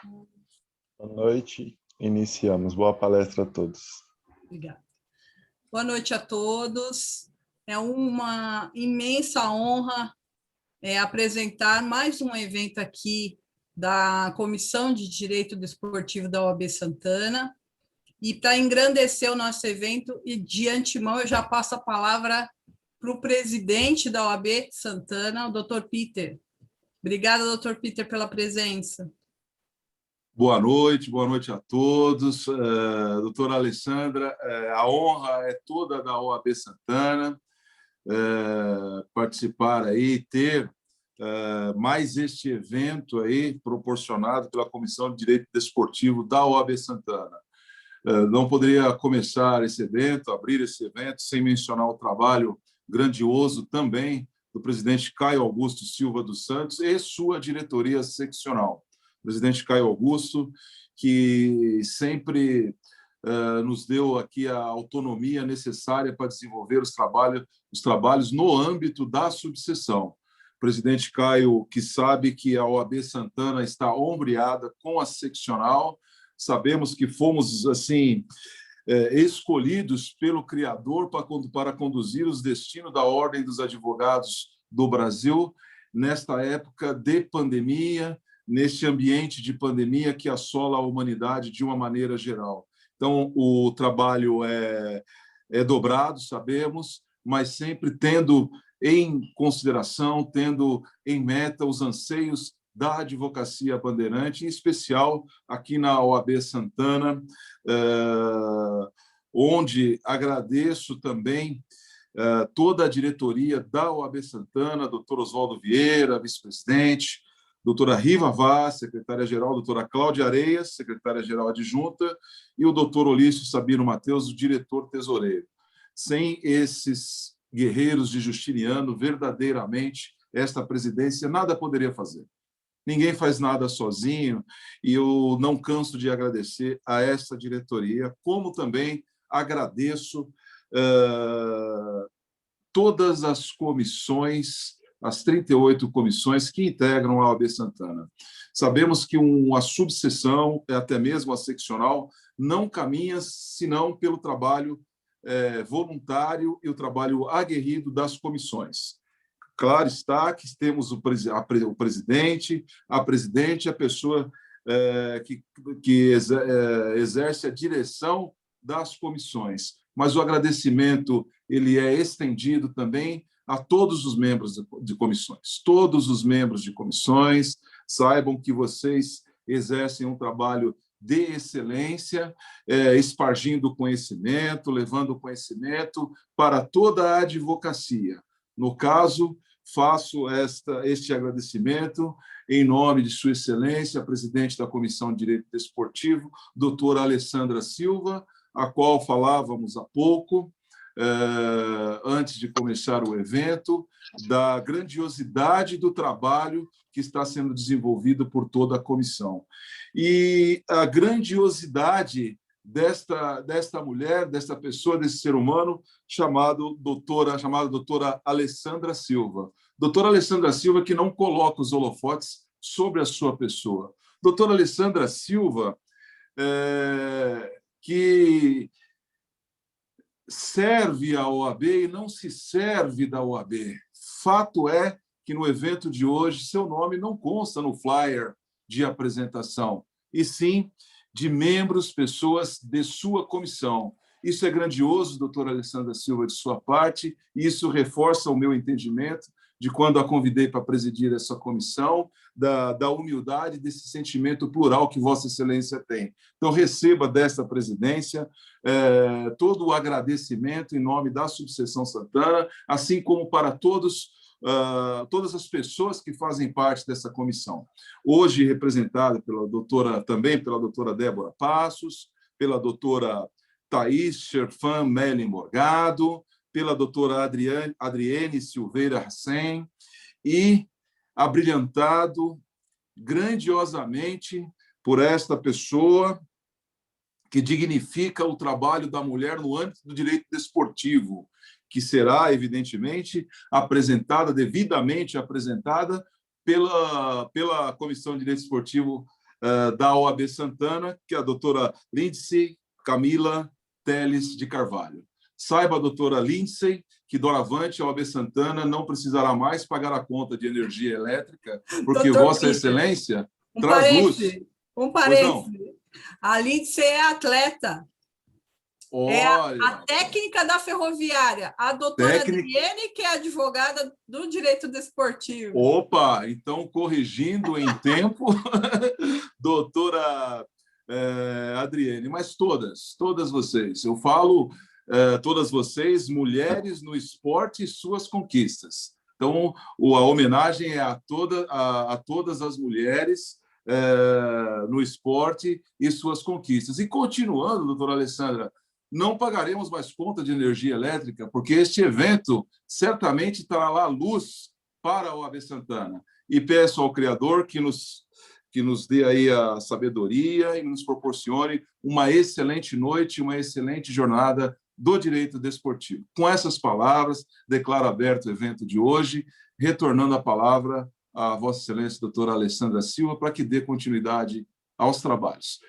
Boa noite, iniciamos. Boa palestra a todos. Obrigada. Boa noite a todos. É uma imensa honra apresentar mais um evento aqui da Comissão de Direito Desportivo da OAB Santana. E para engrandecer o nosso evento, e de antemão eu já passo a palavra para o presidente da OAB Santana, o Dr. Peter. Obrigada, Dr. Peter, pela presença. Boa noite a todos. Doutora Alessandra, a honra é toda da OAB Santana participar aí, ter mais este evento aí proporcionado pela Comissão de Direito Desportivo da OAB Santana. Não poderia começar esse evento, abrir esse evento, sem mencionar o trabalho grandioso também do presidente Caio Augusto Silva dos Santos e sua diretoria seccional. Presidente Caio Augusto, que sempre nos deu aqui a autonomia necessária para desenvolver os trabalhos no âmbito da subseção. Presidente Caio, que sabe que a OAB Santana está ombreada com a seccional, sabemos que fomos assim escolhidos pelo Criador para conduzir os destinos da Ordem dos Advogados do Brasil nesta época de pandemia, neste ambiente de pandemia que assola a humanidade de uma maneira geral. Então, o trabalho é dobrado, sabemos, mas sempre tendo em consideração, tendo em meta os anseios da advocacia bandeirante, em especial aqui na OAB Santana, onde agradeço também toda a diretoria da OAB Santana, doutor Oswaldo Vieira, vice-presidente, doutora Riva Vaz, secretária-geral, doutora Cláudia Areias, secretária-geral adjunta, e o doutor Olício Sabino Mateus, o diretor-tesoureiro. Sem esses guerreiros de Justiniano, verdadeiramente, esta presidência nada poderia fazer. Ninguém faz nada sozinho, e eu não canso de agradecer a essa diretoria, como também agradeço todas as comissões, as 38 comissões que integram a OAB Santana. Sabemos que a subseção, até mesmo a seccional, não caminha senão pelo trabalho voluntário e o trabalho aguerrido das comissões. Claro está que temos o presidente, a presidente, a pessoa que exerce a direção das comissões, mas o agradecimento ele é estendido também a todos os membros de comissões. Todos os membros de comissões saibam que vocês exercem um trabalho de excelência, espargindo conhecimento, levando conhecimento para toda a advocacia. No caso, faço este agradecimento em nome de Sua Excelência, a presidente da Comissão de Direito Desportivo, doutora Alessandra Silva, a qual falávamos há pouco, antes de começar o evento, da grandiosidade do trabalho que está sendo desenvolvido por toda a comissão. E a grandiosidade desta mulher, desta pessoa, desse ser humano, chamada doutora Alessandra Silva. Doutora Alessandra Silva, que não coloca os holofotes sobre a sua pessoa. Doutora Alessandra Silva, que serve a OAB e não se serve da OAB. Fato é que no evento de hoje seu nome não consta no flyer de apresentação, e sim de membros, pessoas de sua comissão. Isso é grandioso, doutora Alessandra Silva, de sua parte, e isso reforça o meu entendimento de quando a convidei para presidir essa comissão, da humildade, desse sentimento plural que Vossa Excelência tem. Então, receba desta presidência todo o agradecimento em nome da Subseção Santana, assim como para todas as pessoas que fazem parte dessa comissão. Hoje representada também pela doutora Débora Passos, pela doutora Thaís Sherfan Melin Morgado, pela doutora Adriene Silveira Hassen, e abrilhantado grandiosamente por esta pessoa que dignifica o trabalho da mulher no âmbito do direito desportivo, que será, evidentemente, devidamente apresentada pela Comissão de Direito Esportivo da OAB Santana, que é a doutora Lindsay Camila Teles de Carvalho. Saiba, doutora Lindsay, que doravante a OAB Santana não precisará mais pagar a conta de energia elétrica, porque Doutor Vossa Peter, Excelência traz luz. Um parêntese. A Lindsay é atleta. Olha, é a técnica da ferroviária. A doutora Adriene, que é advogada do direito desportivo. Opa, então, corrigindo em tempo, doutora Adriene, mas todas vocês. Eu falo todas vocês, mulheres no esporte e suas conquistas. Então, a homenagem é a todas as mulheres no esporte e suas conquistas. E continuando, doutora Alessandra, não pagaremos mais conta de energia elétrica, porque este evento certamente trará luz para a OAB Santana. E peço ao Criador que nos dê aí a sabedoria e nos proporcione uma excelente noite, uma excelente jornada do direito desportivo. Com essas palavras, declaro aberto o evento de hoje, retornando a palavra à Vossa Excelência, doutora Alessandra Silva, para que dê continuidade aos trabalhos.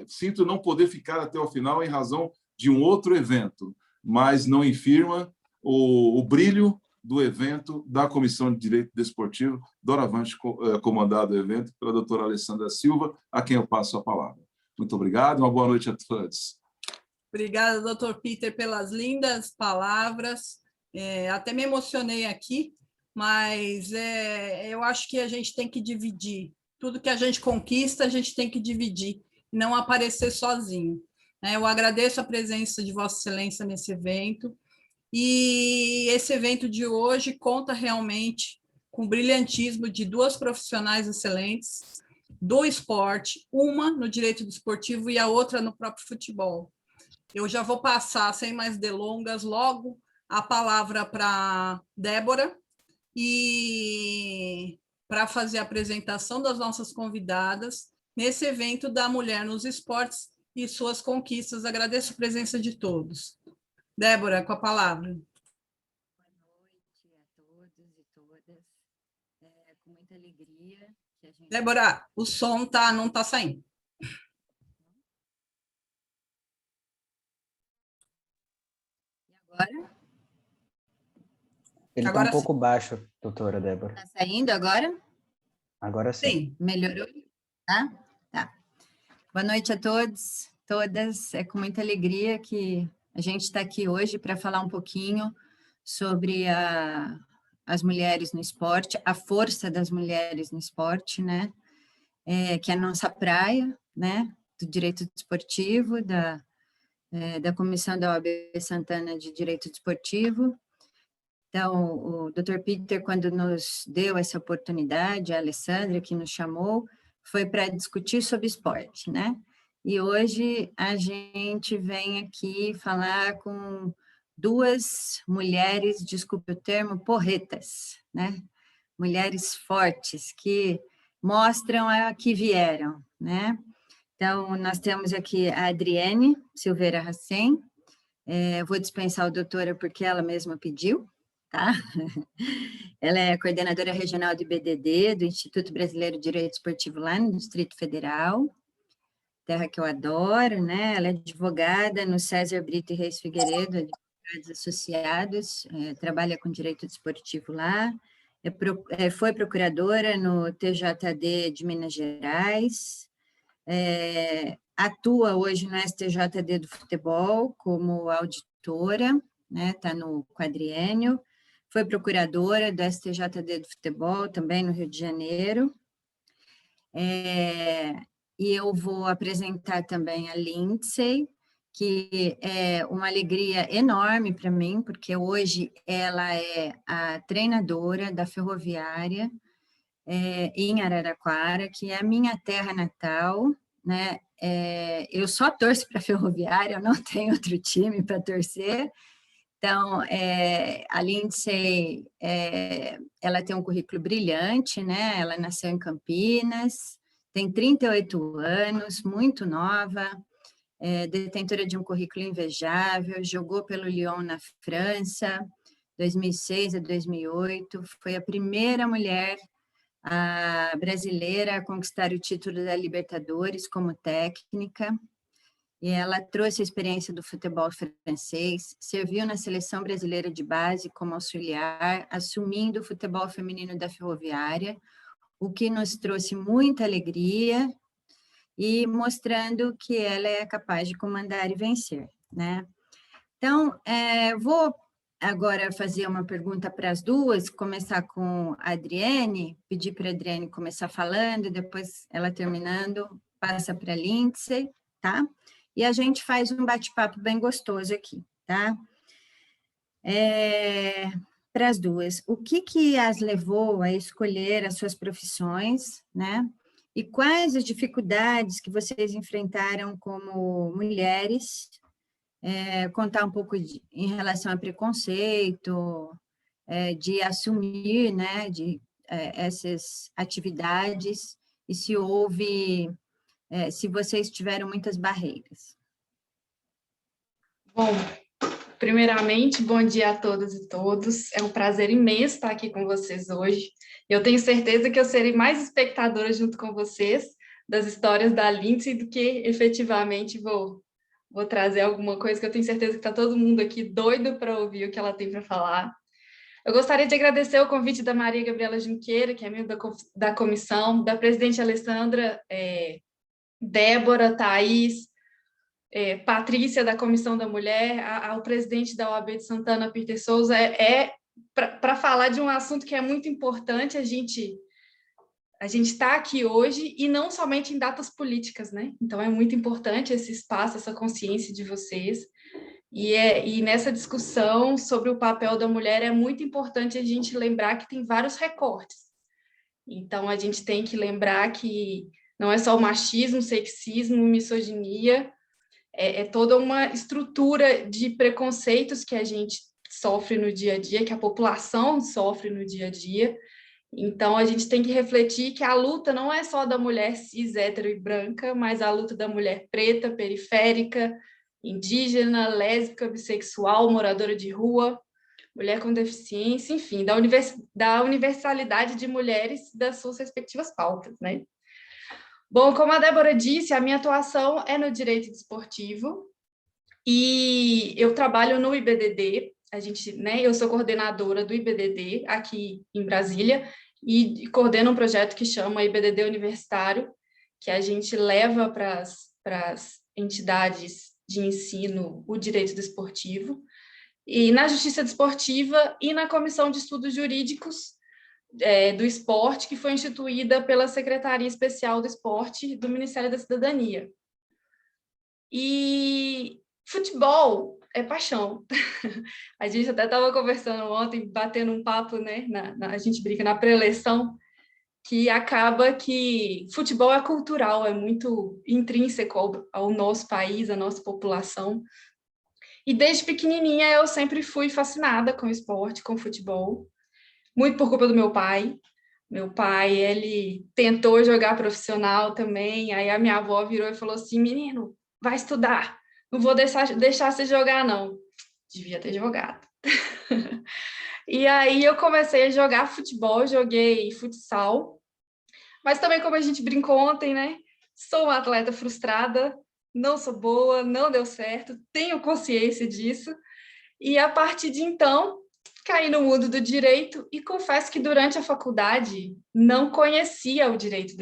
Sinto não poder ficar até o final em razão de um outro evento, mas não infirma o brilho do evento da Comissão de Direito Desportivo, doravante comandado o evento pela doutora Alessandra Silva, a quem eu passo a palavra. Muito obrigado, uma boa noite a todos. Obrigada, doutor Peter, pelas lindas palavras. Até me emocionei aqui, mas eu acho que a gente tem que dividir. Tudo que a gente conquista, a gente tem que dividir, não aparecer sozinho. Eu agradeço a presença de Vossa Excelência nesse evento, e esse evento de hoje conta realmente com o brilhantismo de duas profissionais excelentes do esporte, uma no direito desportivo e a outra no próprio futebol. Eu já vou passar, sem mais delongas, logo a palavra para Débora, e para fazer a apresentação das nossas convidadas nesse evento da mulher nos esportes e suas conquistas. Agradeço a presença de todos. Débora, com a palavra. Boa noite a todos e todas. Com muita alegria que a gente... Débora, o som não está saindo. E agora? Ele está um pouco baixo, doutora Débora. Está saindo agora? Agora sim. Sim. Melhorou? Tá. Boa noite a todos, todas. É com muita alegria que a gente está aqui hoje para falar um pouquinho sobre as mulheres no esporte, a força das mulheres no esporte, né? Que é a nossa praia, né? Do direito desportivo, da Comissão da OAB Santana de Direito Desportivo. Então, o Dr. Peter, quando nos deu essa oportunidade, a Alessandra, que nos chamou, foi para discutir sobre esporte, né? E hoje a gente vem aqui falar com duas mulheres, desculpe o termo, porretas, né? Mulheres fortes, que mostram a que vieram, né? Então, nós temos aqui a Adriene Silveira Racem. Vou dispensar a doutora porque ela mesma pediu, tá? Ela é coordenadora regional do IBDD, do Instituto Brasileiro de Direito Esportivo lá no Distrito Federal, terra que eu adoro, né? Ela é advogada no César Brito e Reis Figueiredo, advogados associados, trabalha com direito desportivo lá, foi procuradora no TJD de Minas Gerais, atua hoje no STJD do futebol como auditora, né? Está no quadriênio, foi procuradora do STJD do futebol, também no Rio de Janeiro. E eu vou apresentar também a Lindsay, que é uma alegria enorme para mim, porque hoje ela é a treinadora da Ferroviária em Araraquara, que é a minha terra natal, né? Eu só torço para a Ferroviária, eu não tenho outro time para torcer. Então, a Lindsay, ela tem um currículo brilhante, né? Ela nasceu em Campinas, tem 38 anos, muito nova, detentora de um currículo invejável, jogou pelo Lyon na França, 2006 a 2008, foi a primeira mulher a brasileira a conquistar o título da Libertadores como técnica, e ela trouxe a experiência do futebol francês, serviu na seleção brasileira de base como auxiliar, assumindo o futebol feminino da Ferroviária, o que nos trouxe muita alegria e mostrando que ela é capaz de comandar e vencer, né? Então, vou agora fazer uma pergunta para as duas, começar com a Adriane, pedir para a Adriane começar falando, depois ela terminando, passa para a Lindsay, tá? E a gente faz um bate-papo bem gostoso aqui, tá? Para as duas, o que as levou a escolher as suas profissões, né? E quais as dificuldades que vocês enfrentaram como mulheres? Contar um pouco em relação a preconceito, de assumir, né, essas atividades, e se houve, se vocês tiveram muitas barreiras. Bom, primeiramente, bom dia a todas e todos. É um prazer imenso estar aqui com vocês hoje. Eu tenho certeza que eu serei mais espectadora junto com vocês das histórias da Lindsay do que efetivamente vou trazer alguma coisa que eu tenho certeza que está todo mundo aqui doido para ouvir o que ela tem para falar. Eu gostaria de agradecer o convite da Maria Gabriela Junqueira, que é membro da comissão, da presidente Alessandra, Débora, Thaís, Patrícia, da Comissão da Mulher, ao presidente da OAB de Santana, Peter Souza, para falar de um assunto que é muito importante. A gente está aqui hoje, e não somente em datas políticas, né? Então, é muito importante esse espaço, essa consciência de vocês. E nessa discussão sobre o papel da mulher, é muito importante a gente lembrar que tem vários recortes. Então, a gente tem que lembrar que não é só o machismo, sexismo, misoginia, é toda uma estrutura de preconceitos que a gente sofre no dia a dia, que a população sofre no dia a dia. Então, a gente tem que refletir que a luta não é só da mulher cis, hétero e branca, mas a luta da mulher preta, periférica, indígena, lésbica, bissexual, moradora de rua, mulher com deficiência, enfim, da universalidade de mulheres das suas respectivas pautas, né? Bom, como a Débora disse, a minha atuação é no direito desportivo, e eu trabalho no IBDD. Eu sou coordenadora do IBDD aqui em Brasília, e coordeno um projeto que chama IBDD Universitário, que a gente leva para as entidades de ensino o direito desportivo, e na Justiça Desportiva e na Comissão de Estudos Jurídicos do Esporte, que foi instituída pela Secretaria Especial do Esporte do Ministério da Cidadania. E futebol é paixão. A gente até estava conversando ontem, batendo um papo, né? A gente brinca na pré-eleição, que acaba que futebol é cultural, é muito intrínseco ao nosso país, à nossa população. E desde pequenininha eu sempre fui fascinada com esporte, com futebol, muito por culpa do meu pai. Meu pai, ele tentou jogar profissional também, aí a minha avó virou e falou assim: menino, vai estudar, não vou deixar você jogar, não. Devia ter jogado. E aí eu comecei a jogar futebol, joguei futsal, mas também, como a gente brincou ontem, né? Sou uma atleta frustrada, não sou boa, não deu certo, tenho consciência disso, e a partir de então, caí no mundo do direito, e confesso que durante a faculdade não conhecia o direito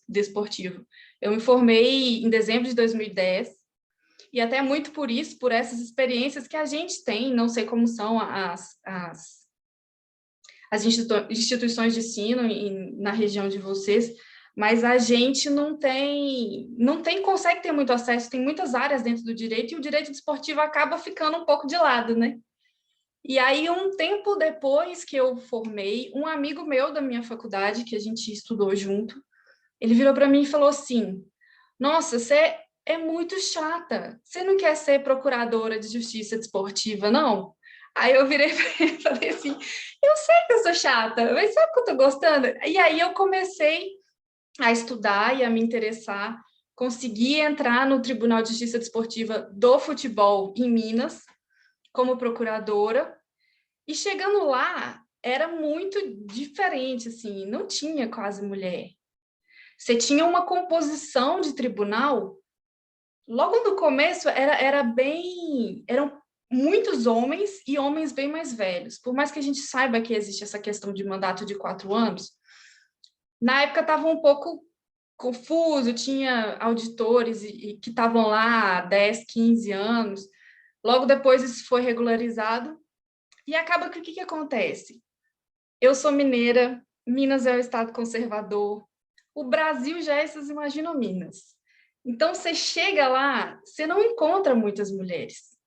desportivo. Eu me formei em dezembro de 2010, e até muito por isso, por essas experiências que a gente tem, não sei como são as instituições de ensino na região de vocês, mas a gente não consegue ter muito acesso, tem muitas áreas dentro do direito, e o direito desportivo acaba ficando um pouco de lado, né? E aí, um tempo depois que eu formei, um amigo meu da minha faculdade, que a gente estudou junto, ele virou para mim e falou assim: nossa, você é muito chata, você não quer ser procuradora de justiça desportiva, não? Aí eu virei para ele e falei assim: eu sei que eu sou chata, mas sabe que eu estou gostando? E aí eu comecei a estudar e a me interessar, consegui entrar no Tribunal de Justiça Desportiva do Futebol em Minas, como procuradora, e chegando lá, era muito diferente, assim, não tinha quase mulher. Você tinha uma composição de tribunal, logo no começo eram muitos homens e homens bem mais velhos. Por mais que a gente saiba que existe essa questão de mandato de 4 anos, na época estava um pouco confuso, tinha auditores que estavam lá há 10, 15 anos. Logo depois isso foi regularizado. E acaba que o que acontece? Eu sou mineira, Minas é o estado conservador, o Brasil já é, vocês imaginam Minas. Então, você chega lá, você não encontra muitas mulheres.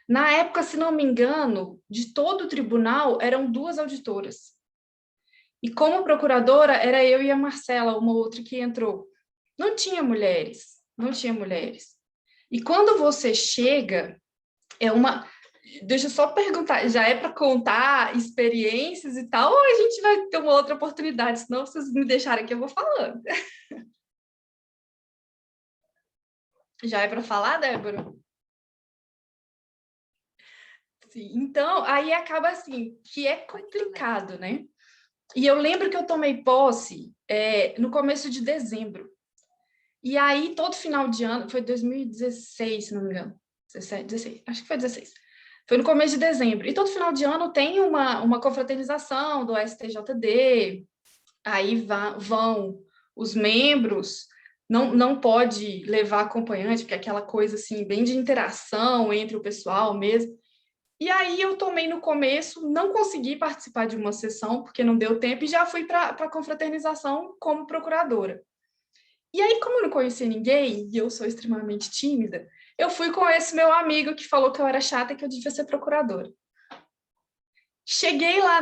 Na época, se não me engano, de todo o tribunal, eram 2 auditoras. E como procuradora, era eu e a Marcela, uma outra que entrou. Não tinha mulheres, não tinha mulheres. E quando você chega, deixa eu só perguntar, já é para contar experiências e tal, ou a gente vai ter uma outra oportunidade? Senão vocês me deixarem aqui, eu vou falando. Já é para falar, Débora? Sim, então, aí acaba assim, que é complicado, né? E eu lembro que eu tomei posse no começo de dezembro. E aí, todo final de ano, foi 2016, se não me engano, 17, 16, acho que foi 16. Foi no começo de dezembro. E todo final de ano tem uma confraternização do STJD, aí vão os membros, não pode levar acompanhante, porque é aquela coisa assim, bem de interação entre o pessoal mesmo. E aí eu tomei no começo, não consegui participar de uma sessão, porque não deu tempo, e já fui para a confraternização como procuradora. E aí, como eu não conhecia ninguém, e eu sou extremamente tímida, eu fui com esse meu amigo que falou que eu era chata e que eu devia ser procuradora. Cheguei lá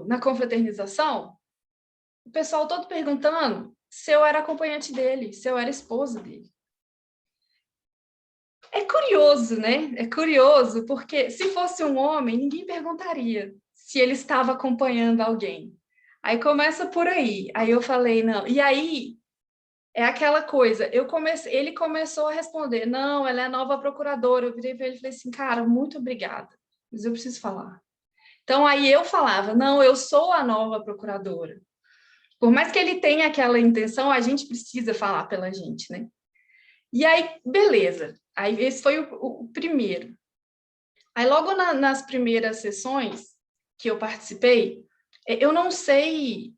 na confraternização, o pessoal todo perguntando se eu era acompanhante dele, se eu era esposa dele. É curioso, né? É curioso, porque se fosse um homem, ninguém perguntaria se ele estava acompanhando alguém. Aí começa por aí. Aí eu falei, não. E aí é aquela coisa, ele começou a responder, não, ela é a nova procuradora. Eu virei para ele e falei assim, cara, muito obrigada, mas eu preciso falar. Então, aí eu falava, não, eu sou a nova procuradora. Por mais que ele tenha aquela intenção, a gente precisa falar pela gente, né? E aí, beleza. Aí, esse foi o primeiro. Aí, logo nas primeiras sessões que eu participei, eu não sei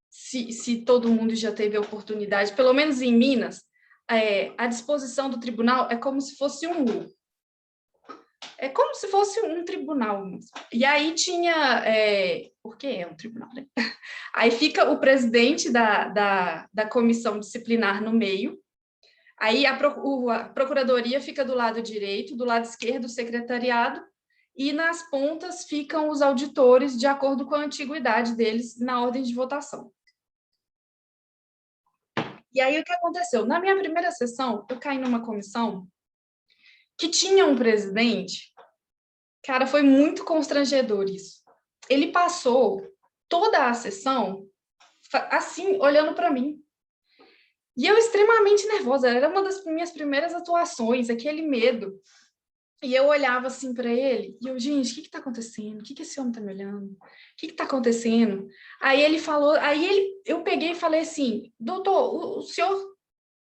se todo mundo já teve a oportunidade, pelo menos em Minas, a disposição do tribunal é como se fosse é como se fosse um tribunal. E aí tinha... porque é um tribunal, né? Aí fica o presidente da comissão disciplinar no meio, aí a procuradoria fica do lado direito, do lado esquerdo o secretariado, e nas pontas ficam os auditores, de acordo com a antiguidade deles, na ordem de votação. E aí, o que aconteceu? Na minha primeira sessão, eu caí numa comissão que tinha um presidente. Cara, foi muito constrangedor isso. Ele passou toda a sessão assim, olhando para mim. E eu extremamente nervosa. Era uma das minhas primeiras atuações, aquele medo. E eu olhava assim para ele, e eu, gente, o que está acontecendo? O que esse homem está me olhando? O que está acontecendo? Aí ele falou, eu peguei e falei assim, doutor, o senhor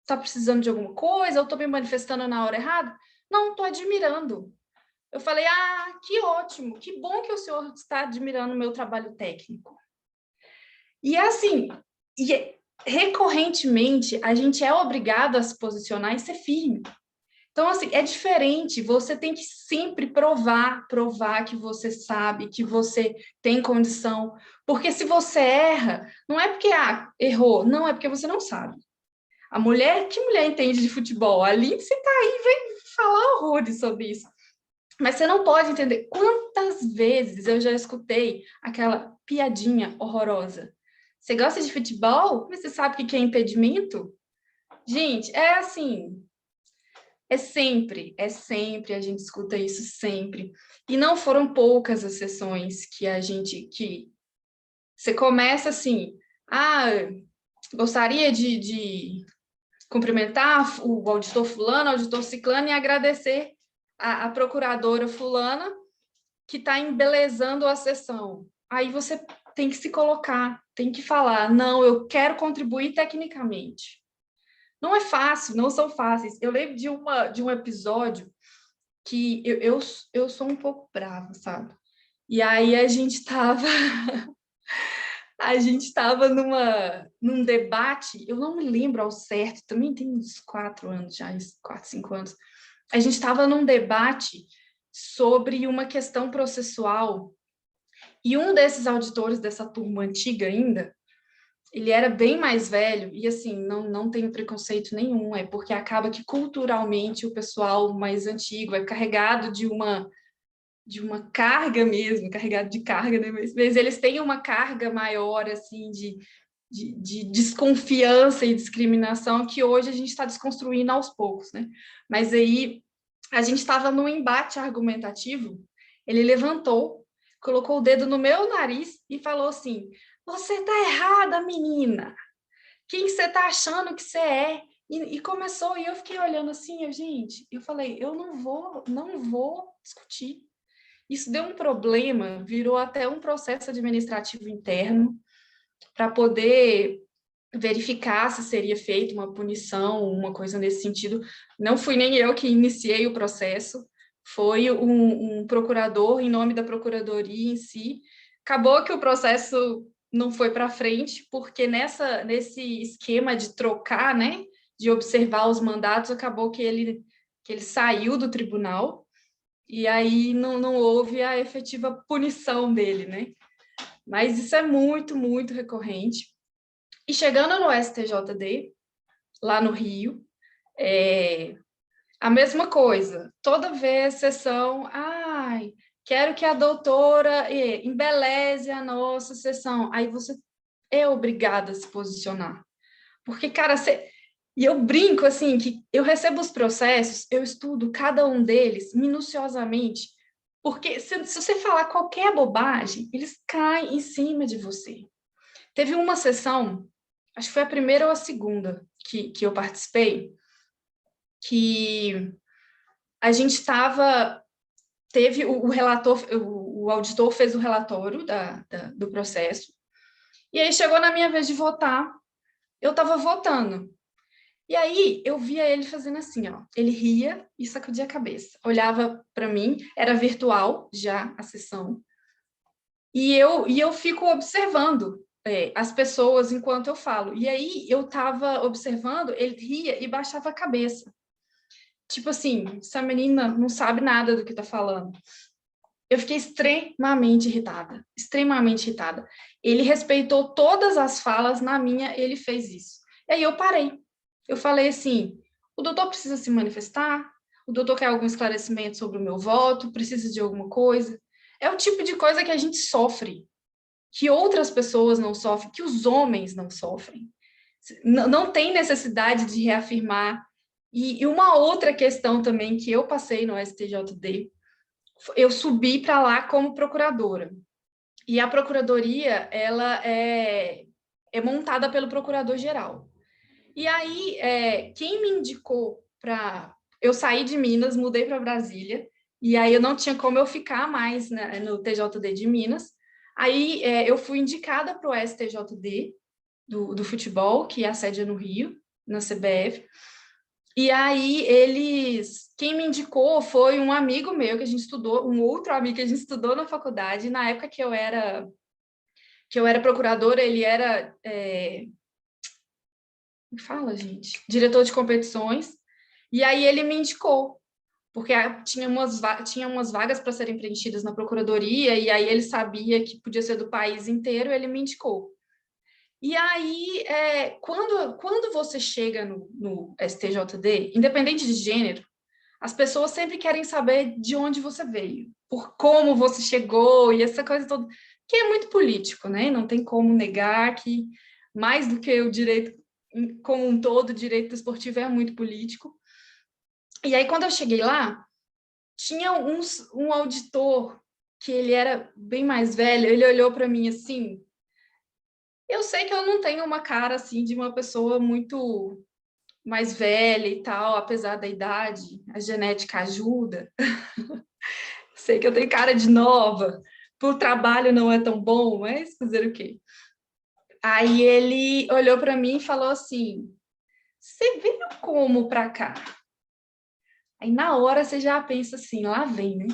está precisando de alguma coisa? Eu estou me manifestando na hora errada? Não, estou admirando. Eu falei, que ótimo, que bom que o senhor está admirando o meu trabalho técnico. E assim, recorrentemente, a gente é obrigado a se posicionar e ser firme. Então, assim, é diferente, você tem que sempre provar que você sabe, que você tem condição, porque se você erra, não é porque errou, não, é porque você não sabe. Que mulher entende de futebol? A Lindsay está aí, vem falar horrores sobre isso. Mas você não pode entender quantas vezes eu já escutei aquela piadinha horrorosa. Você gosta de futebol? Mas você sabe o que é impedimento? Gente, é assim... É sempre, a gente escuta isso sempre. E não foram poucas as sessões que você começa assim, gostaria de cumprimentar o auditor fulano, o auditor ciclano, e agradecer a procuradora fulana que está embelezando a sessão. aí você tem que se colocar, tem que falar, não, eu quero contribuir tecnicamente. Não é fácil, não são fáceis. Eu lembro de um episódio que eu sou um pouco brava, sabe? E aí a gente estava num debate, eu não me lembro ao certo, também tem uns 4 anos já, 4, 5 anos. A gente estava num debate sobre uma questão processual e um desses auditores dessa turma antiga ainda, ele era bem mais velho e, assim, não tenho preconceito nenhum, é porque acaba que culturalmente o pessoal mais antigo é carregado de uma carga mesmo, carregado de carga, né? Mas eles têm uma carga maior, assim, de desconfiança e discriminação que hoje a gente está desconstruindo aos poucos, né? Mas aí a gente estava num embate argumentativo, ele levantou, colocou o dedo no meu nariz e falou assim: você está errada, menina! Quem você está achando que você é? E começou, e eu fiquei olhando assim, eu falei, eu não vou discutir. Isso deu um problema, virou até um processo administrativo interno para poder verificar se seria feita uma punição, uma coisa nesse sentido. Não fui nem eu que iniciei o processo, foi um procurador, em nome da procuradoria em si. Acabou que o processo não foi para frente, porque nesse esquema de trocar, né, de observar os mandatos, acabou que ele saiu do tribunal, e aí não houve a efetiva punição dele, né? Mas isso é muito, muito recorrente. E chegando no STJD, lá no Rio, a mesma coisa. Toda vez sessão, quero que a doutora embeleze a nossa sessão. Aí você é obrigada a se posicionar. Porque, cara, e eu brinco, assim, que eu recebo os processos, eu estudo cada um deles minuciosamente, porque se você falar qualquer bobagem, eles caem em cima de você. Teve uma sessão, acho que foi a primeira ou a segunda que eu participei, que a gente teve o relator, o auditor fez o relatório do processo, e aí chegou na minha vez de votar, eu estava votando. E aí eu via ele fazendo assim, ó, ele ria e sacudia a cabeça, olhava para mim, era virtual já a sessão, e eu fico observando as pessoas enquanto eu falo. E aí eu estava observando, ele ria e baixava a cabeça. Tipo assim, essa menina não sabe nada do que está falando. Eu fiquei extremamente irritada, extremamente irritada. Ele respeitou todas as falas, na minha ele fez isso. E aí eu parei. Eu falei assim, o doutor precisa se manifestar? O doutor quer algum esclarecimento sobre o meu voto? Precisa de alguma coisa? É o tipo de coisa que a gente sofre, que outras pessoas não sofrem, que os homens não sofrem. Não tem necessidade de reafirmar. E uma outra questão também que eu passei no STJD, eu subi para lá como procuradora. E a procuradoria, ela é montada pelo procurador-geral. E aí, quem me indicou para... Eu saí de Minas, mudei para Brasília, e aí eu não tinha como eu ficar mais, né, no TJD de Minas. Aí eu fui indicada para o STJD do futebol, que é a sede no Rio, na CBF. E aí quem me indicou foi um amigo meu que a gente estudou, um outro amigo que a gente estudou na faculdade. Na época que eu era procuradora, ele era fala, gente, diretor de competições. E aí ele me indicou, porque tinha umas vagas para serem preenchidas na procuradoria, e aí ele sabia que podia ser do país inteiro, ele me indicou. E aí, quando você chega no STJD, independente de gênero, as pessoas sempre querem saber de onde você veio, por como você chegou, e essa coisa toda, que é muito político, né? Não tem como negar que, mais do que o direito como um todo, o direito esportivo é muito político. E aí, quando eu cheguei lá, tinha um auditor que ele era bem mais velho, ele olhou para mim assim... Eu sei que eu não tenho uma cara assim de uma pessoa muito mais velha e tal, apesar da idade, a genética ajuda. Sei que eu tenho cara de nova, o trabalho não é tão bom, mas fazer o quê? Aí ele olhou para mim e falou assim, você veio como para cá? Aí na hora você já pensa assim, lá vem, né?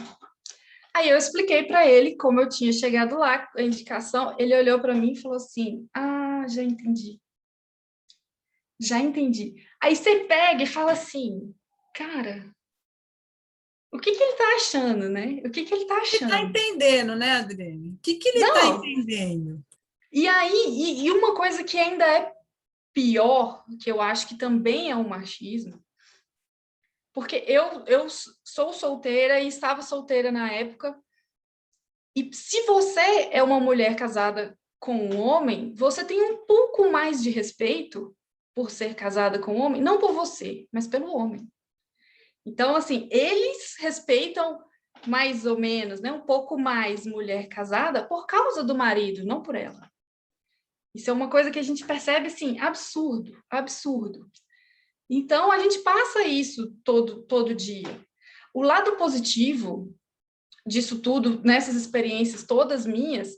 Aí eu expliquei para ele como eu tinha chegado lá, a indicação, ele olhou para mim e falou assim, já entendi. Já entendi. Aí você pega e fala assim, cara, o que ele tá achando, né? O que ele tá Ele está achando? entendendo, né, Adriane? O que ele está entendendo? E aí, uma coisa que ainda é pior, que eu acho que também é um machismo, porque eu sou solteira e estava solteira na época, e se você é uma mulher casada com um homem, você tem um pouco mais de respeito por ser casada com um homem, não por você, mas pelo homem. Então, assim, eles respeitam mais ou menos, né, um pouco mais mulher casada por causa do marido, não por ela. Isso é uma coisa que a gente percebe, assim, absurdo, absurdo. Então, a gente passa isso todo dia. O lado positivo disso tudo, nessas experiências todas minhas,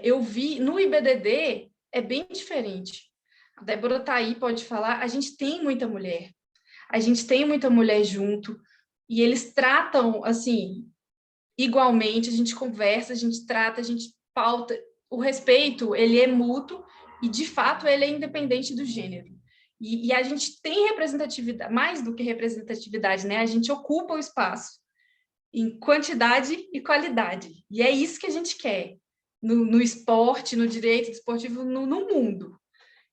eu vi no IBDD, é bem diferente. A Débora tá aí, pode falar, a gente tem muita mulher junto, e eles tratam, assim, igualmente, a gente conversa, a gente trata, a gente pauta, o respeito, ele é mútuo, e, de fato, ele é independente do gênero. E a gente tem representatividade, mais do que representatividade, né? A gente ocupa o espaço em quantidade e qualidade. E é isso que a gente quer no esporte, no direito esportivo, no mundo.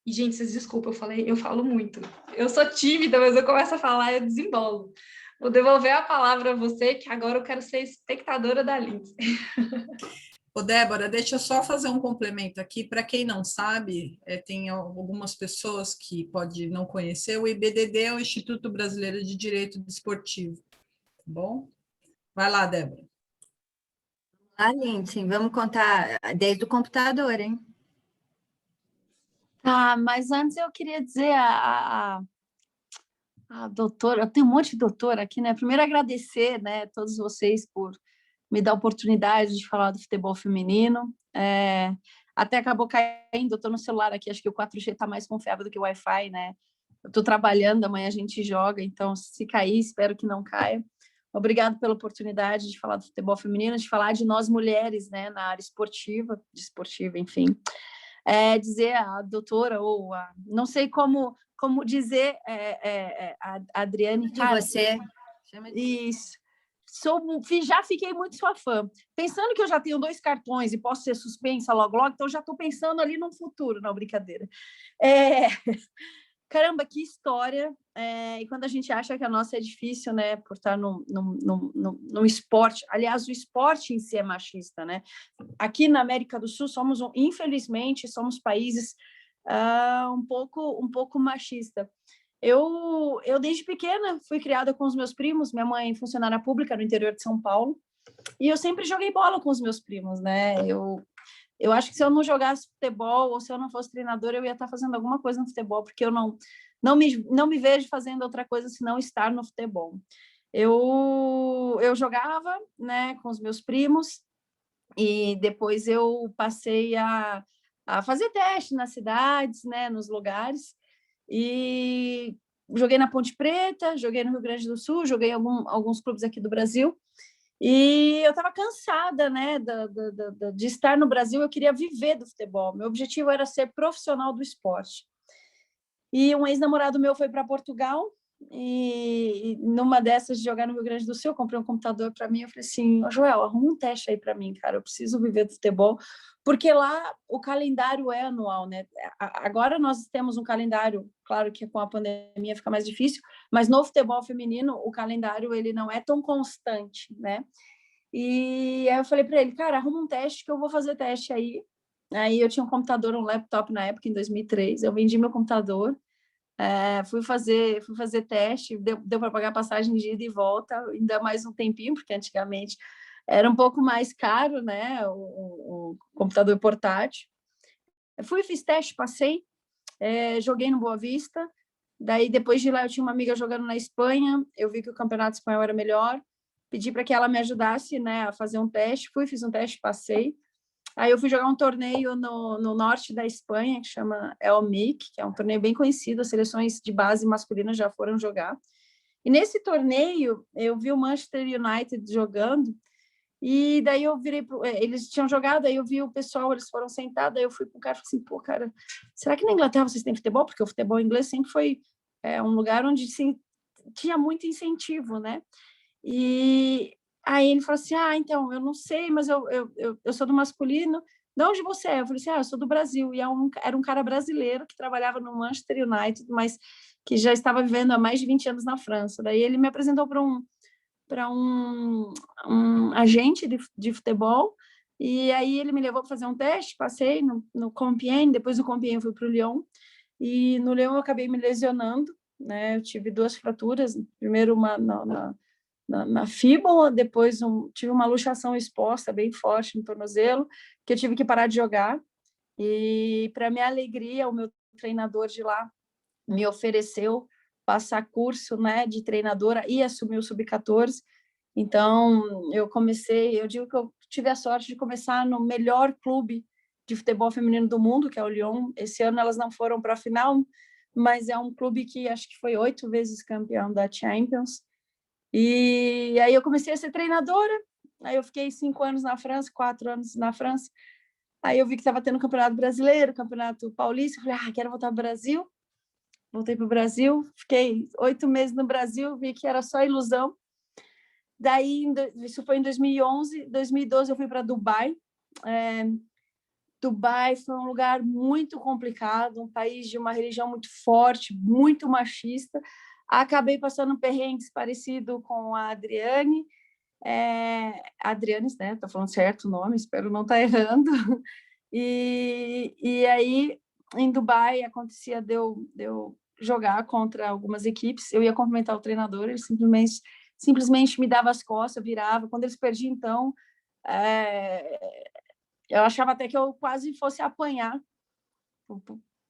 E, gente, vocês desculpem, eu falo muito. Eu sou tímida, mas eu começo a falar e eu desembolo. Vou devolver a palavra a você, que agora eu quero ser espectadora da Lindsay. Ô, Débora, deixa eu só fazer um complemento aqui. Para quem não sabe, tem algumas pessoas que podem não conhecer, o IBDD é o Instituto Brasileiro de Direito Desportivo. Tá bom? Vai lá, Débora. Lindsay, vamos contar desde o computador, hein? Tá, mas antes eu queria dizer a doutora, eu tenho um monte de doutora aqui, né? Primeiro agradecer, né, todos vocês por me dar a oportunidade de falar do futebol feminino. Até acabou caindo, eu estou no celular aqui, acho que o 4G está mais confiável do que o Wi-Fi, né? Eu estou trabalhando, amanhã a gente joga, então se cair, espero que não caia. Obrigado pela oportunidade de falar do futebol feminino, de falar de nós mulheres, né, na área esportiva, enfim. Dizer a doutora, ou não sei como dizer, a Adriane... De você. Isso. Já fiquei muito sua fã. Pensando que eu já tenho 2 cartões e posso ser suspensa logo, então já estou pensando ali no futuro, não, brincadeira. Caramba, que história! E quando a gente acha que a nossa é difícil, né, por estar no esporte, aliás, o esporte em si é machista, né? Aqui na América do Sul, infelizmente, somos países um pouco machista. Eu, desde pequena, fui criada com os meus primos, minha mãe é funcionária pública no interior de São Paulo, e eu sempre joguei bola com os meus primos, né? Eu acho que se eu não jogasse futebol ou se eu não fosse treinadora, eu ia estar fazendo alguma coisa no futebol, porque eu não me vejo fazendo outra coisa senão estar no futebol. Eu jogava, né, com os meus primos, e depois eu passei a fazer teste nas cidades, né, nos lugares, e joguei na Ponte Preta, joguei no Rio Grande do Sul, joguei em alguns clubes aqui do Brasil, e eu estava cansada, né, de estar no Brasil, eu queria viver do futebol, meu objetivo era ser profissional do esporte. E um ex-namorado meu foi para Portugal, e numa dessas de jogar no Rio Grande do Sul, eu comprei um computador para mim, eu falei assim, Joel, arruma um teste aí para mim, cara, eu preciso viver do futebol, porque lá o calendário é anual, né? Agora nós temos um calendário, claro que com a pandemia fica mais difícil, mas no futebol feminino o calendário ele não é tão constante, né? E aí eu falei para ele, cara, arruma um teste que eu vou fazer teste aí. Aí eu tinha um computador, um laptop na época, em 2003, eu vendi meu computador, fui fazer teste, deu para pagar passagem de ida e volta, ainda mais um tempinho, porque antigamente era um pouco mais caro, né, o computador portátil. Fiz teste, passei, joguei no Boa Vista, daí depois de lá eu tinha uma amiga jogando na Espanha, eu vi que o campeonato espanhol era melhor, pedi para que ela me ajudasse, né, a fazer um teste. Fiz um teste, passei. Aí eu fui jogar um torneio no norte da Espanha, que chama El Mic, que é um torneio bem conhecido, as seleções de base masculinas já foram jogar. E nesse torneio, eu vi o Manchester United jogando, e daí eu virei, eles tinham jogado, aí eu vi o pessoal, eles foram sentados, aí eu fui com o cara e falei assim, pô, cara, será que na Inglaterra vocês têm futebol? Porque o futebol inglês sempre foi um lugar onde tinha muito incentivo, né? E aí ele falou assim, então, eu não sei, mas eu sou do masculino. De onde você é? Eu falei assim, eu sou do Brasil. E era um cara brasileiro que trabalhava no Manchester United, mas que já estava vivendo há mais de 20 anos na França. Daí ele me apresentou para um agente de futebol, e aí ele me levou para fazer um teste, passei no Compiègne, depois do Compiègne eu fui para o Lyon, e no Lyon eu acabei me lesionando, né? Eu tive 2 fraturas, primeiro uma na fíbula, depois tive uma luxação exposta bem forte no tornozelo, que eu tive que parar de jogar, e para minha alegria, o meu treinador de lá me ofereceu passar curso, né, de treinadora e assumir o Sub-14. Então, eu digo que eu tive a sorte de começar no melhor clube de futebol feminino do mundo, que é o Lyon. Esse ano elas não foram para a final, mas é um clube que acho que foi 8 vezes campeão da Champions. E aí eu comecei a ser treinadora, aí eu fiquei 5 anos na França, 4 anos na França. Aí eu vi que estava tendo Campeonato Brasileiro, Campeonato Paulista, eu falei, quero voltar para o Brasil. Voltei para o Brasil, fiquei 8 meses no Brasil, vi que era só ilusão. Daí, isso foi em 2011, 2012 eu fui para Dubai. Dubai foi um lugar muito complicado, um país de uma religião muito forte, muito machista. Acabei passando perrengues parecido com a Adriane. Adrianes, né? Estou falando certo o nome, espero não estar errando. E aí, em Dubai, acontecia de eu jogar contra algumas equipes, eu ia cumprimentar o treinador, ele simplesmente me dava as costas, eu virava. Quando eles perdiam, então, eu achava até que eu quase fosse apanhar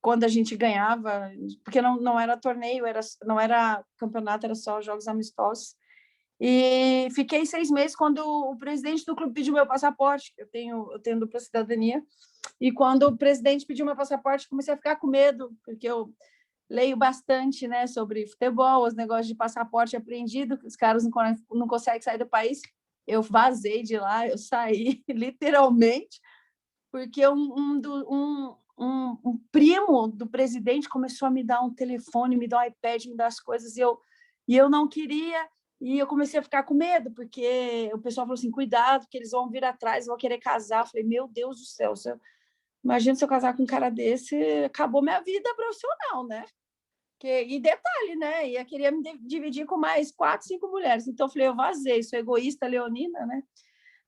quando a gente ganhava, porque não era torneio, não era campeonato, era só jogos amistosos. E fiquei 6 meses quando o presidente do clube pediu meu passaporte, eu tenho dupla cidadania, e quando o presidente pediu meu passaporte, comecei a ficar com medo, porque eu leio bastante, né, sobre futebol, os negócios de passaporte apreendido, que os caras não conseguem sair do país. Eu vazei de lá, eu saí literalmente, porque um primo do presidente começou a me dar um telefone, me dar um iPad, me dar as coisas, e eu não queria, e eu comecei a ficar com medo, porque o pessoal falou assim, cuidado, que eles vão vir atrás, vão querer casar. Eu falei, meu Deus do céu, imagina se eu casar com um cara desse, acabou minha vida profissional, né? E detalhe, né? Ia querer me dividir com mais 4, 5 mulheres. Então, eu falei, eu vazei, sou egoísta, leonina, né?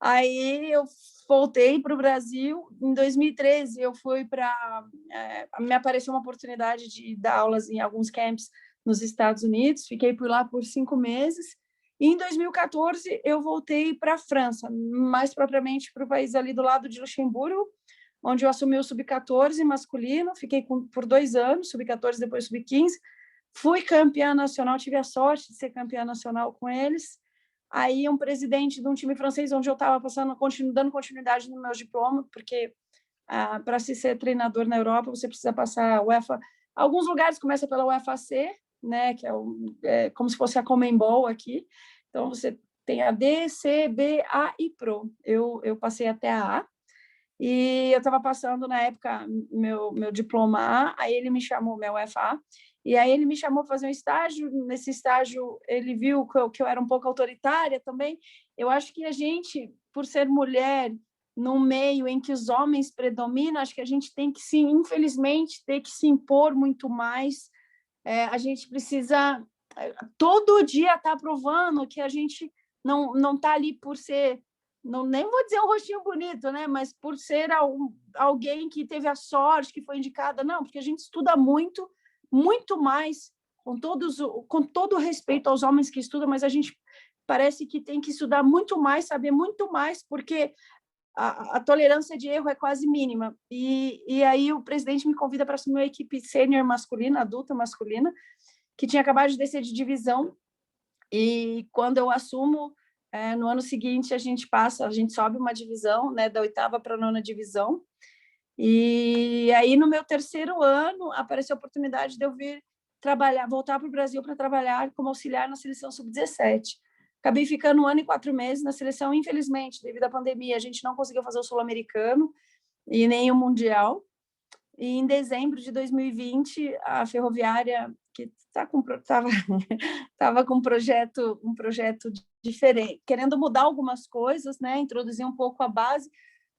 Aí eu voltei para o Brasil. Em 2013, eu fui me apareceu uma oportunidade de dar aulas em alguns camps nos Estados Unidos. Fiquei por lá por 5 meses. E em 2014, eu voltei para a França, mais propriamente para o país ali do lado de Luxemburgo, onde eu assumi o Sub-14 masculino. Fiquei por 2 anos, Sub-14, depois Sub-15. Fui campeã nacional, tive a sorte de ser campeã nacional com eles. Aí um presidente de um time francês, onde eu estava dando continuidade no meu diploma, porque para se ser treinador na Europa, você precisa passar a UEFA. Alguns lugares começam pela UEFA-C, né, que é como se fosse a Conmebol aqui. Então, você tem a D, C, B, A e Pro. Eu passei até a A. E eu estava passando, na época, meu diploma A, aí ele me chamou, meu UFA, e aí ele me chamou para fazer um estágio. Nesse estágio, ele viu que eu era um pouco autoritária também. Eu acho que a gente, por ser mulher, num meio em que os homens predominam, acho que a gente tem que, sim, infelizmente, ter que se impor muito mais. A gente precisa, todo dia, estar provando que a gente não está ali por ser... nem vou dizer um rostinho bonito, né? Mas por ser alguém que teve a sorte, que foi indicada, não, porque a gente estuda muito, muito mais, com todo o respeito aos homens que estudam, mas a gente parece que tem que estudar muito mais, saber muito mais, porque a tolerância de erro é quase mínima. E aí o presidente me convida para assumir uma equipe sênior masculina, adulta masculina, que tinha acabado de descer de divisão, e quando eu assumo, no ano seguinte a gente sobe uma divisão, né, da 8ª para a 9ª divisão. E aí, no meu 3º ano, apareceu a oportunidade de eu vir voltar para o Brasil para trabalhar como auxiliar na seleção sub-17. Acabei ficando 1 ano e 4 meses na seleção, infelizmente, devido à pandemia, a gente não conseguiu fazer o Sul-Americano e nem o Mundial. E em dezembro de 2020, a Ferroviária, que estava com um projeto diferente, querendo mudar algumas coisas, né, introduzir um pouco a base,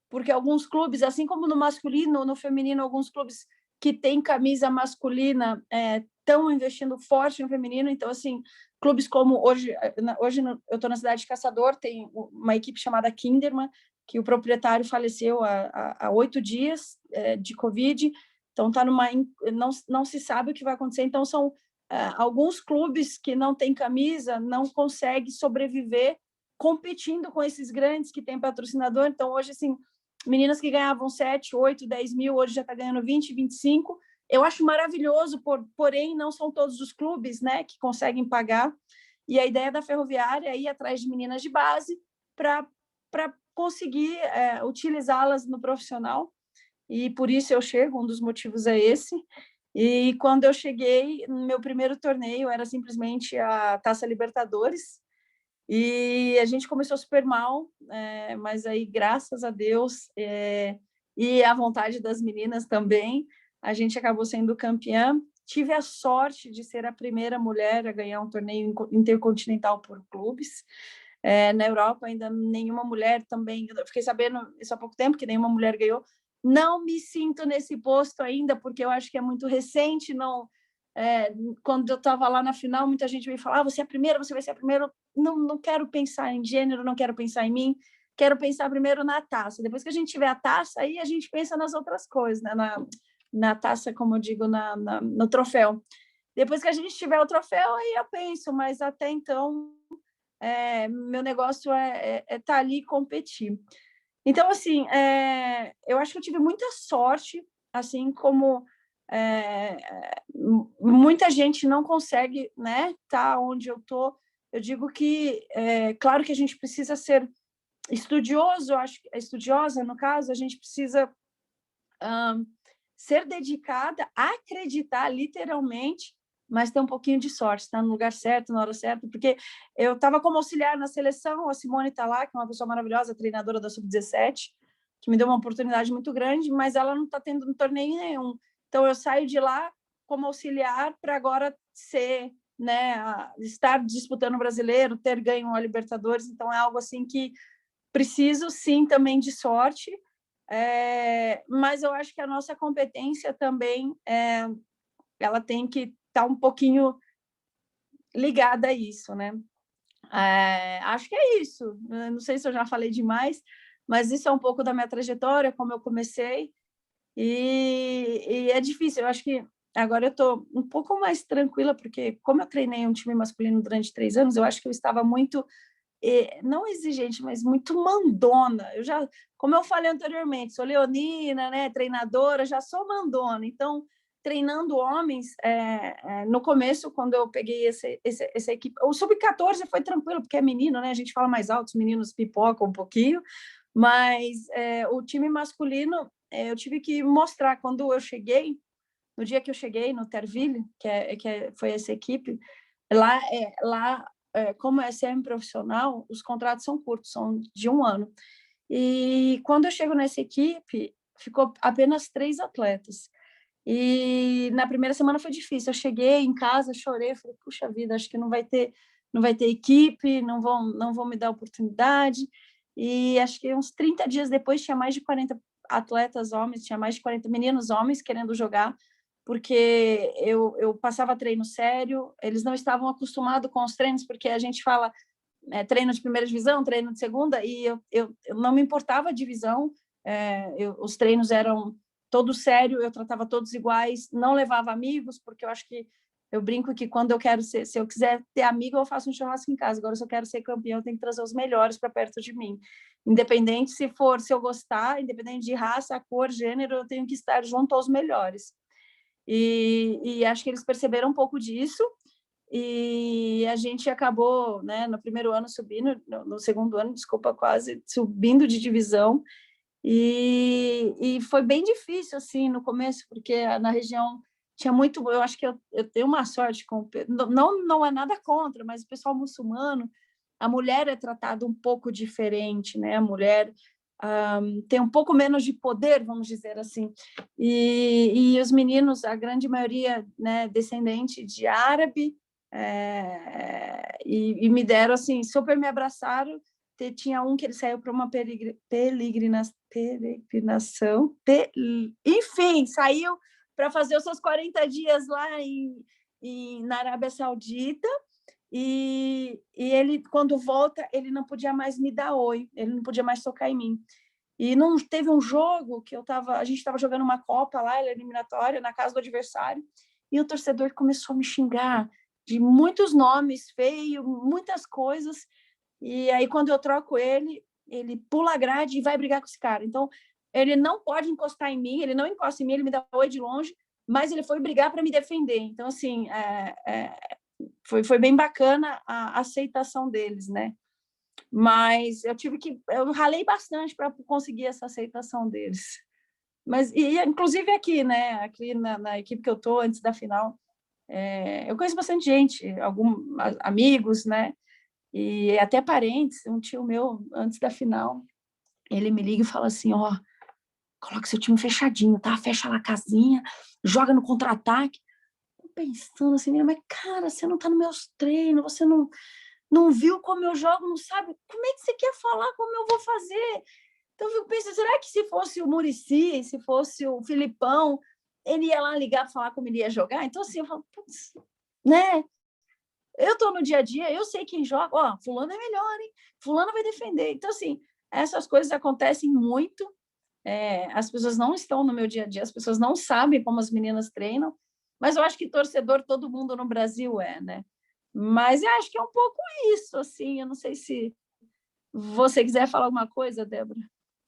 porque alguns clubes, assim como no masculino, no feminino, alguns clubes que têm camisa masculina estão investindo forte no feminino. Então, assim, clubes como hoje eu estou na cidade de Caçador, tem uma equipe chamada Kinderman, que o proprietário faleceu há 8 dias de Covid, então não se sabe o que vai acontecer. Então, são alguns clubes que não têm camisa, não conseguem sobreviver competindo com esses grandes que têm patrocinador. Então, hoje, assim, meninas que ganhavam 7, 8, 10 mil, hoje já está ganhando 20, 25. Eu acho maravilhoso, porém, não são todos os clubes, né, que conseguem pagar. E a ideia da Ferroviária é ir atrás de meninas de base para conseguir utilizá-las no profissional. E por isso eu chego, um dos motivos é esse. E quando eu cheguei, no meu primeiro torneio era simplesmente a Taça Libertadores, e a gente começou super mal, mas aí, graças a Deus, e a vontade das meninas também, a gente acabou sendo campeã. Tive a sorte de ser a primeira mulher a ganhar um torneio intercontinental por clubes. Na Europa, ainda nenhuma mulher também... Eu fiquei sabendo isso há pouco tempo, que nenhuma mulher ganhou. Não me sinto nesse posto ainda, porque eu acho que é muito recente. Quando eu estava lá na final, muita gente veio falar: você é a primeira, você vai ser a primeira. Não quero pensar em gênero, não quero pensar em mim, quero pensar primeiro na taça. Depois que a gente tiver a taça, aí a gente pensa nas outras coisas, né? Na taça, como eu digo, no troféu. Depois que a gente tiver o troféu, aí eu penso, mas até então, meu negócio é estar ali e competir. Então, assim, eu acho que eu tive muita sorte, assim como muita gente não consegue, né, tá onde eu estou. Eu digo que, claro que a gente precisa ser estudioso, acho que estudiosa, no caso, a gente precisa ser dedicada, acreditar literalmente, mas ter um pouquinho de sorte, estar no lugar certo, na hora certa, porque eu estava como auxiliar na seleção, a Simone está lá, que é uma pessoa maravilhosa, treinadora da Sub-17, que me deu uma oportunidade muito grande, mas ela não está tendo um torneio nenhum. Então, eu saio de lá como auxiliar para agora ser, né, estar disputando o Brasileiro, ter ganho a Libertadores. Então, é algo assim que preciso, sim, também de sorte, mas eu acho que a nossa competência também, ela tem que estar um pouquinho ligada a isso, né? Acho que é isso. Não sei se eu já falei demais, mas isso é um pouco da minha trajetória, como eu comecei, e é difícil. Eu acho que agora eu estou um pouco mais tranquila, porque como eu treinei um time masculino durante 3 anos, eu acho que eu estava muito, não exigente, mas muito mandona. Como eu falei anteriormente, sou leonina, né, treinadora, já sou mandona. Então, treinando homens, no começo, quando eu peguei essa equipe, o Sub-14 foi tranquilo, porque é menino, né? A gente fala mais alto, os meninos pipocam um pouquinho, mas o time masculino, eu tive que mostrar. Quando eu cheguei, no dia que eu cheguei no Terville, foi essa equipe, lá como é semi-profissional, os contratos são curtos, são de 1 ano. E quando eu chego nessa equipe, ficou apenas 3 atletas. E na primeira semana foi difícil. Eu cheguei em casa, chorei, falei: puxa vida, acho que não vai ter equipe, não vão me dar oportunidade. E acho que uns 30 dias depois tinha mais de 40 atletas homens, tinha mais de 40 meninos homens querendo jogar, porque eu passava treino sério, eles não estavam acostumados com os treinos, porque a gente fala treino de primeira divisão, treino de segunda, e eu não me importava a divisão, os treinos eram todos sérios, eu tratava todos iguais, não levava amigos, porque eu acho que eu brinco que quando eu quero se eu quiser ter amigo, eu faço um churrasco em casa. Agora, se eu quero ser campeão, eu tenho que trazer os melhores para perto de mim. Independente se eu gostar, independente de raça, cor, gênero, eu tenho que estar junto aos melhores. E acho que eles perceberam um pouco disso, e a gente acabou, né, no primeiro ano subindo, no segundo ano, desculpa, quase subindo de divisão, e foi bem difícil, assim, no começo, porque na região tinha muito, eu acho que eu tenho uma sorte com, não é nada contra, mas o pessoal muçulmano, a mulher é tratada um pouco diferente, né, a mulher tem um pouco menos de poder, vamos dizer assim, e os meninos, a grande maioria, né, descendente de árabe, e me deram assim, super me abraçaram. Tinha um que ele saiu para uma peregrinação, enfim, saiu para fazer os seus 40 dias lá na Arábia Saudita, e ele, quando volta, ele não podia mais me dar oi, ele não podia mais tocar em mim. E não teve um jogo que a gente estava jogando uma Copa lá, eliminatória, na casa do adversário, e o torcedor começou a me xingar de muitos nomes feios, muitas coisas, e aí quando eu troco ele pula a grade e vai brigar com esse cara. Então, ele não pode encostar em mim, ele não encosta em mim, ele me dá oi de longe, mas ele foi brigar para me defender. Então, assim, foi bem bacana a aceitação deles, né? Mas eu ralei bastante para conseguir essa aceitação deles. Mas, inclusive aqui, né? Aqui na equipe que eu estou, antes da final, eu conheço bastante gente, alguns amigos, né? E até parentes. Um tio meu, antes da final, ele me liga e fala assim, ó, coloca seu time fechadinho, tá? Fecha lá a casinha, joga no contra-ataque. Pensando assim, mas cara, você não tá nos meus treinos, você não viu como eu jogo, não sabe como é que você quer falar como eu vou fazer. Então eu fico pensando, será que se fosse o Muricy, se fosse o Filipão, ele ia lá ligar para falar como ele ia jogar? Então assim, eu falo, putz, né? Eu tô no dia a dia, eu sei quem joga, ó, fulano é melhor, hein? Fulano vai defender. Então assim, essas coisas acontecem muito, as pessoas não estão no meu dia a dia, as pessoas não sabem como as meninas treinam, mas eu acho que torcedor todo mundo no Brasil né? Mas eu acho que é um pouco isso, assim, eu não sei se você quiser falar alguma coisa, Débora.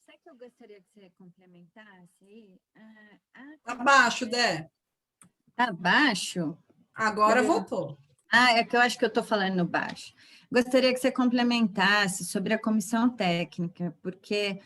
Sabe que eu gostaria que você complementasse aí? Abaixo, Dé. Tá baixo? Agora voltou. É que eu acho que eu estou falando no baixo. Gostaria que você complementasse sobre a comissão técnica, porque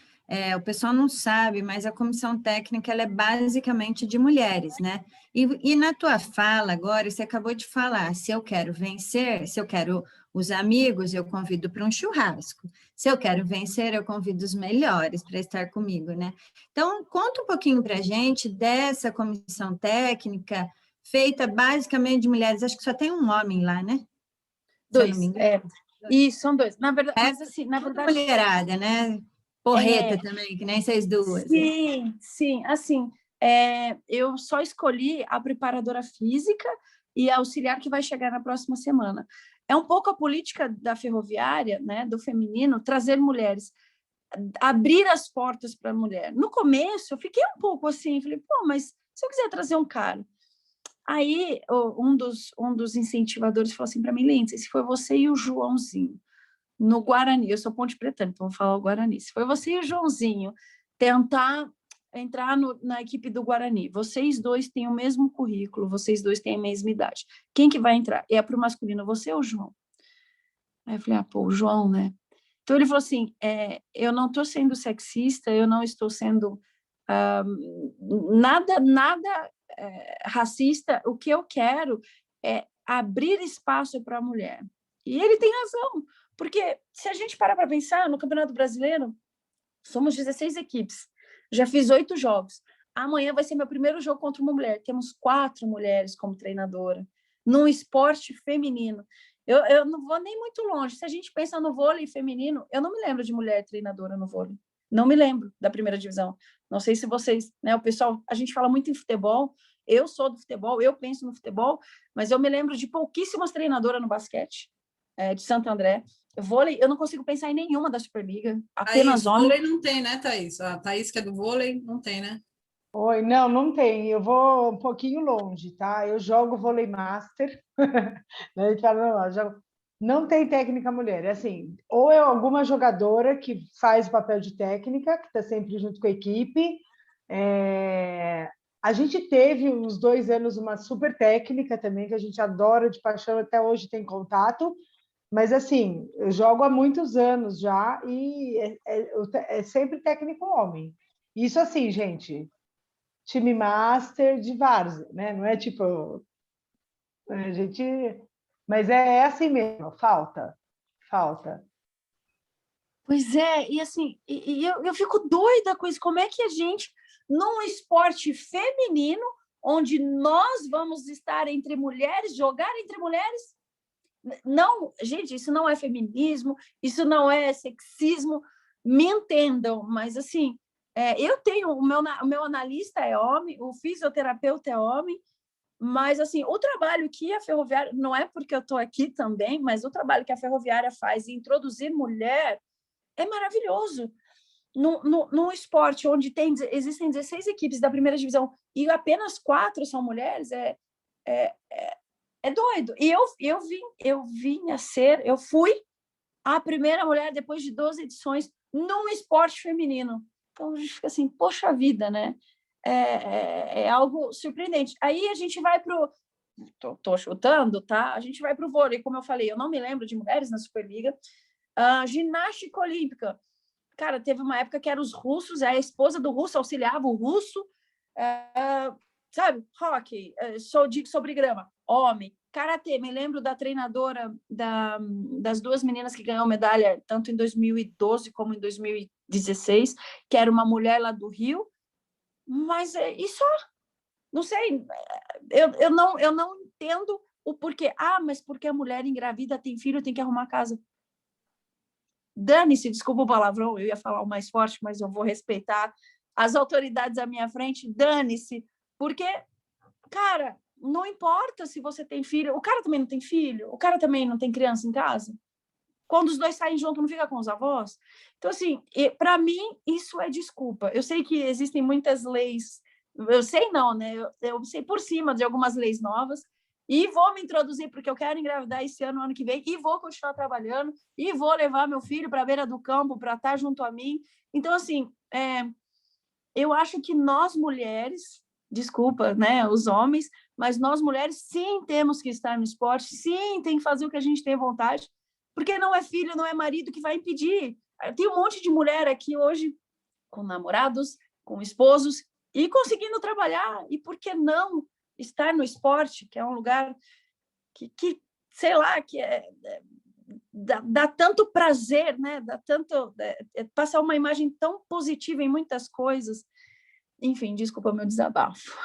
o pessoal não sabe, mas a comissão técnica ela é basicamente de mulheres, né? E na tua fala agora, você acabou de falar, se eu quero vencer, se eu quero os amigos, eu convido para um churrasco. Se eu quero vencer, eu convido os melhores para estar comigo, né? Então, conta um pouquinho para a gente dessa comissão técnica, feita basicamente de mulheres, acho que só tem um homem lá, né? Dois, e são dois. Na verdade, mas assim, na verdade... Mulherada, né? Porreta também, que nem vocês duas. Sim, assim, eu só escolhi a preparadora física e a auxiliar que vai chegar na próxima semana. É um pouco a política da ferroviária, né, do feminino, trazer mulheres, abrir as portas para a mulher. No começo, eu fiquei um pouco assim, falei, pô, mas se eu quiser trazer um cara... Aí, um dos incentivadores falou assim para mim, Lindsay, se foi você e o Joãozinho, no Guarani, eu sou Ponte Pretana, então vou falar o Guarani, se foi você e o Joãozinho tentar entrar na equipe do Guarani, vocês dois têm o mesmo currículo, vocês dois têm a mesma idade, quem que vai entrar? É para o masculino, você ou o João? Aí eu falei, o João, né? Então ele falou assim, eu não estou sendo sexista, eu não estou sendo nada racista, o que eu quero é abrir espaço para a mulher. E ele tem razão, porque se a gente parar para pensar, no Campeonato Brasileiro, somos 16 equipes, já fiz 8 jogos, amanhã vai ser meu primeiro jogo contra uma mulher, temos 4 mulheres como treinadora, num esporte feminino. Eu não vou nem muito longe, se a gente pensa no vôlei feminino, eu não me lembro de mulher treinadora no vôlei, não me lembro da primeira divisão. Não sei se vocês, né, o pessoal, a gente fala muito em futebol, eu sou do futebol, eu penso no futebol, mas eu me lembro de pouquíssimas treinadoras no basquete, de Santo André. Vôlei, eu não consigo pensar em nenhuma da Superliga, apenas homem. Vôlei não tem, né, Thaís? A Thaís, que é do vôlei, não tem, né? Oi, não tem. Eu vou um pouquinho longe, tá? Eu jogo vôlei master. A gente fala, não tem técnica mulher. É assim, ou é alguma jogadora que faz o papel de técnica, que está sempre junto com a equipe. A gente teve uns 2 anos uma super técnica também, que a gente adora de paixão, até hoje tem contato, mas assim, eu jogo há muitos anos já e é sempre técnico homem. Isso assim, gente, time master de várzea, né? Não é tipo, a gente... Mas é assim mesmo, falta. Pois é, e assim, eu fico doida com isso. Como é que a gente, num esporte feminino, onde nós vamos estar entre mulheres, jogar entre mulheres? Não, gente, isso não é feminismo, isso não é sexismo, me entendam, mas assim, eu tenho, o meu analista é homem, o fisioterapeuta é homem, mas assim, o trabalho que a Ferroviária, não é porque eu estou aqui também, mas o trabalho que a Ferroviária faz em introduzir mulher é maravilhoso. No esporte onde existem 16 equipes da primeira divisão e apenas 4 são mulheres, é doido. E eu fui a primeira mulher depois de 12 edições num esporte feminino. Então a gente fica assim, poxa vida, né? É algo surpreendente. Aí a gente vai para o... Tô chutando, tá? A gente vai para o vôlei, como eu falei, eu não me lembro de mulheres na Superliga. Ginástica olímpica. Cara, teve uma época que eram os russos, a esposa do russo auxiliava o russo. Sabe? Hockey, sobre grama, homem. Karatê, me lembro da treinadora das 2 meninas que ganhou medalha, tanto em 2012 como em 2016, que era uma mulher lá do Rio. Mas isso, não sei, eu não entendo o porquê. Mas porque a mulher engravida, tem filho, tem que arrumar casa. Dane-se, desculpa o palavrão, eu ia falar o mais forte, mas eu vou respeitar as autoridades à minha frente, dane-se, porque, cara, não importa se você tem filho, o cara também não tem filho, o cara também não tem criança em casa. Quando os dois saem juntos, não fica com os avós? Então, assim, para mim, isso é desculpa. Eu sei que existem muitas leis, eu sei não, né? Eu sei por cima de algumas leis novas, e vou me introduzir porque eu quero engravidar esse ano que vem, e vou continuar trabalhando, e vou levar meu filho para a beira do campo para estar junto a mim. Então, assim, eu acho que nós mulheres, desculpa, né, os homens, mas nós mulheres sim temos que estar no esporte, sim tem que fazer o que a gente tem vontade, porque não é filho, não é marido que vai impedir. Tem um monte de mulher aqui hoje com namorados, com esposos, e conseguindo trabalhar, e por que não estar no esporte, que é um lugar que sei lá, que dá tanto prazer, né? Dá tanto, passa uma imagem tão positiva em muitas coisas. Enfim, desculpa meu desabafo.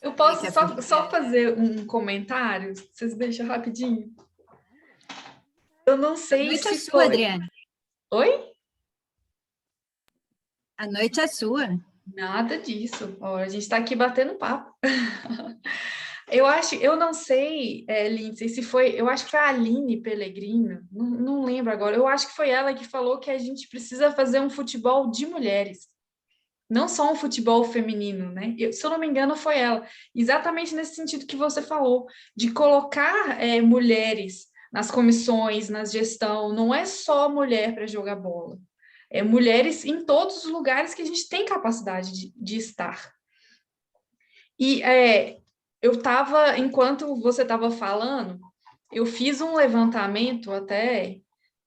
Eu posso só fazer um comentário? Vocês deixam rapidinho? Eu não sei se... A noite é sua, foi... Adriane. Oi? A noite é sua. Nada disso. A gente está aqui batendo papo. Eu não sei, Lindsay, se foi... Eu acho que foi a Aline Pellegrino, não lembro agora. Eu acho que foi ela que falou que a gente precisa fazer um futebol de mulheres. Não só um futebol feminino, né? Se eu não me engano, foi ela. Exatamente nesse sentido que você falou, de colocar mulheres nas comissões, na gestão. Não é só mulher para jogar bola. É mulheres em todos os lugares que a gente tem capacidade de estar. E eu estava, enquanto você estava falando, eu fiz um levantamento, até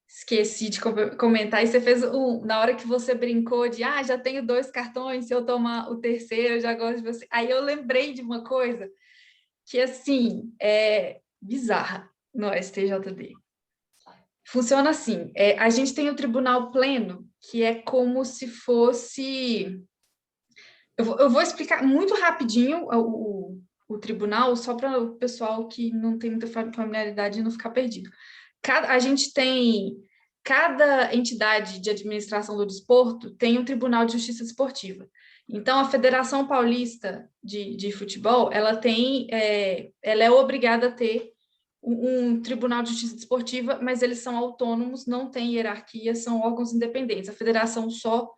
esqueci de comentar, e você fez na hora que você brincou de, já tenho 2 cartões, se eu tomar o terceiro, eu já gosto de você. Aí eu lembrei de uma coisa que, assim, é bizarra no STJD. Funciona assim, a gente tem o tribunal pleno, que é como se fosse... Eu vou explicar muito rapidinho o tribunal, só para o pessoal que não tem muita familiaridade não ficar perdido. Cada entidade de administração do desporto tem um tribunal de justiça desportiva. Então, a Federação Paulista de Futebol, ela é obrigada a ter um tribunal de justiça desportiva, mas eles são autônomos, não têm hierarquia, são órgãos independentes. A federação só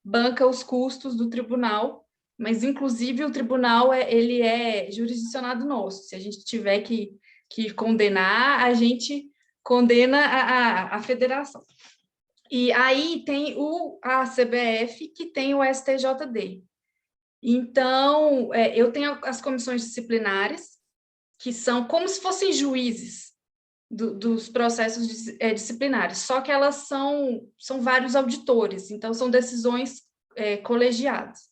banca os custos do tribunal, mas, inclusive, o tribunal ele é jurisdicionado nosso. Se a gente tiver que condenar, a gente condena a federação. E aí tem a CBF, que tem o STJD. Então, eu tenho as comissões disciplinares, que são como se fossem juízes dos processos disciplinares, só que elas são vários auditores, então são decisões colegiadas.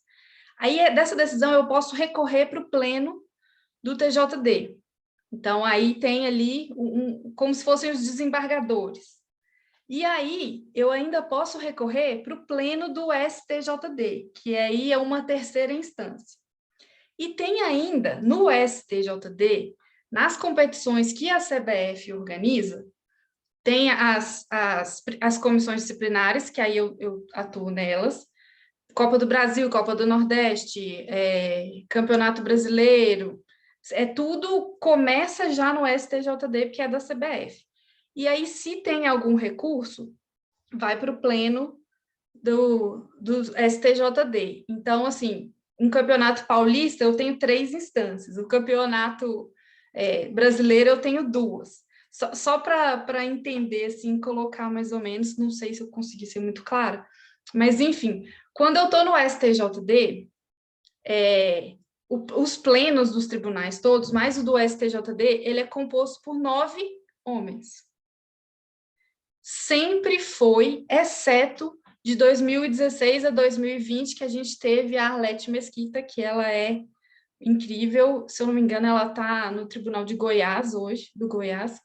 Aí, dessa decisão, eu posso recorrer para o pleno do TJD. Então, aí tem ali como se fossem os desembargadores. E aí, eu ainda posso recorrer para o pleno do STJD, que aí é uma terceira instância. E tem ainda, no STJD, nas competições que a CBF organiza, tem as comissões disciplinares, que aí eu atuo nelas, Copa do Brasil, Copa do Nordeste, Campeonato Brasileiro, tudo começa já no STJD, que é da CBF. E aí, se tem algum recurso, vai para o pleno do STJD. Então, assim, um campeonato paulista, eu tenho 3 instâncias. O campeonato brasileiro, eu tenho 2. Só para entender, assim, colocar mais ou menos, não sei se eu consegui ser muito clara, mas, enfim, quando eu estou no STJD, os plenos dos tribunais todos, mais o do STJD, ele é composto por 9 homens. Sempre foi, exceto de 2016 a 2020, que a gente teve a Arlete Mesquita, que ela é incrível, se eu não me engano, ela está no Tribunal de Goiás hoje, do Goiás.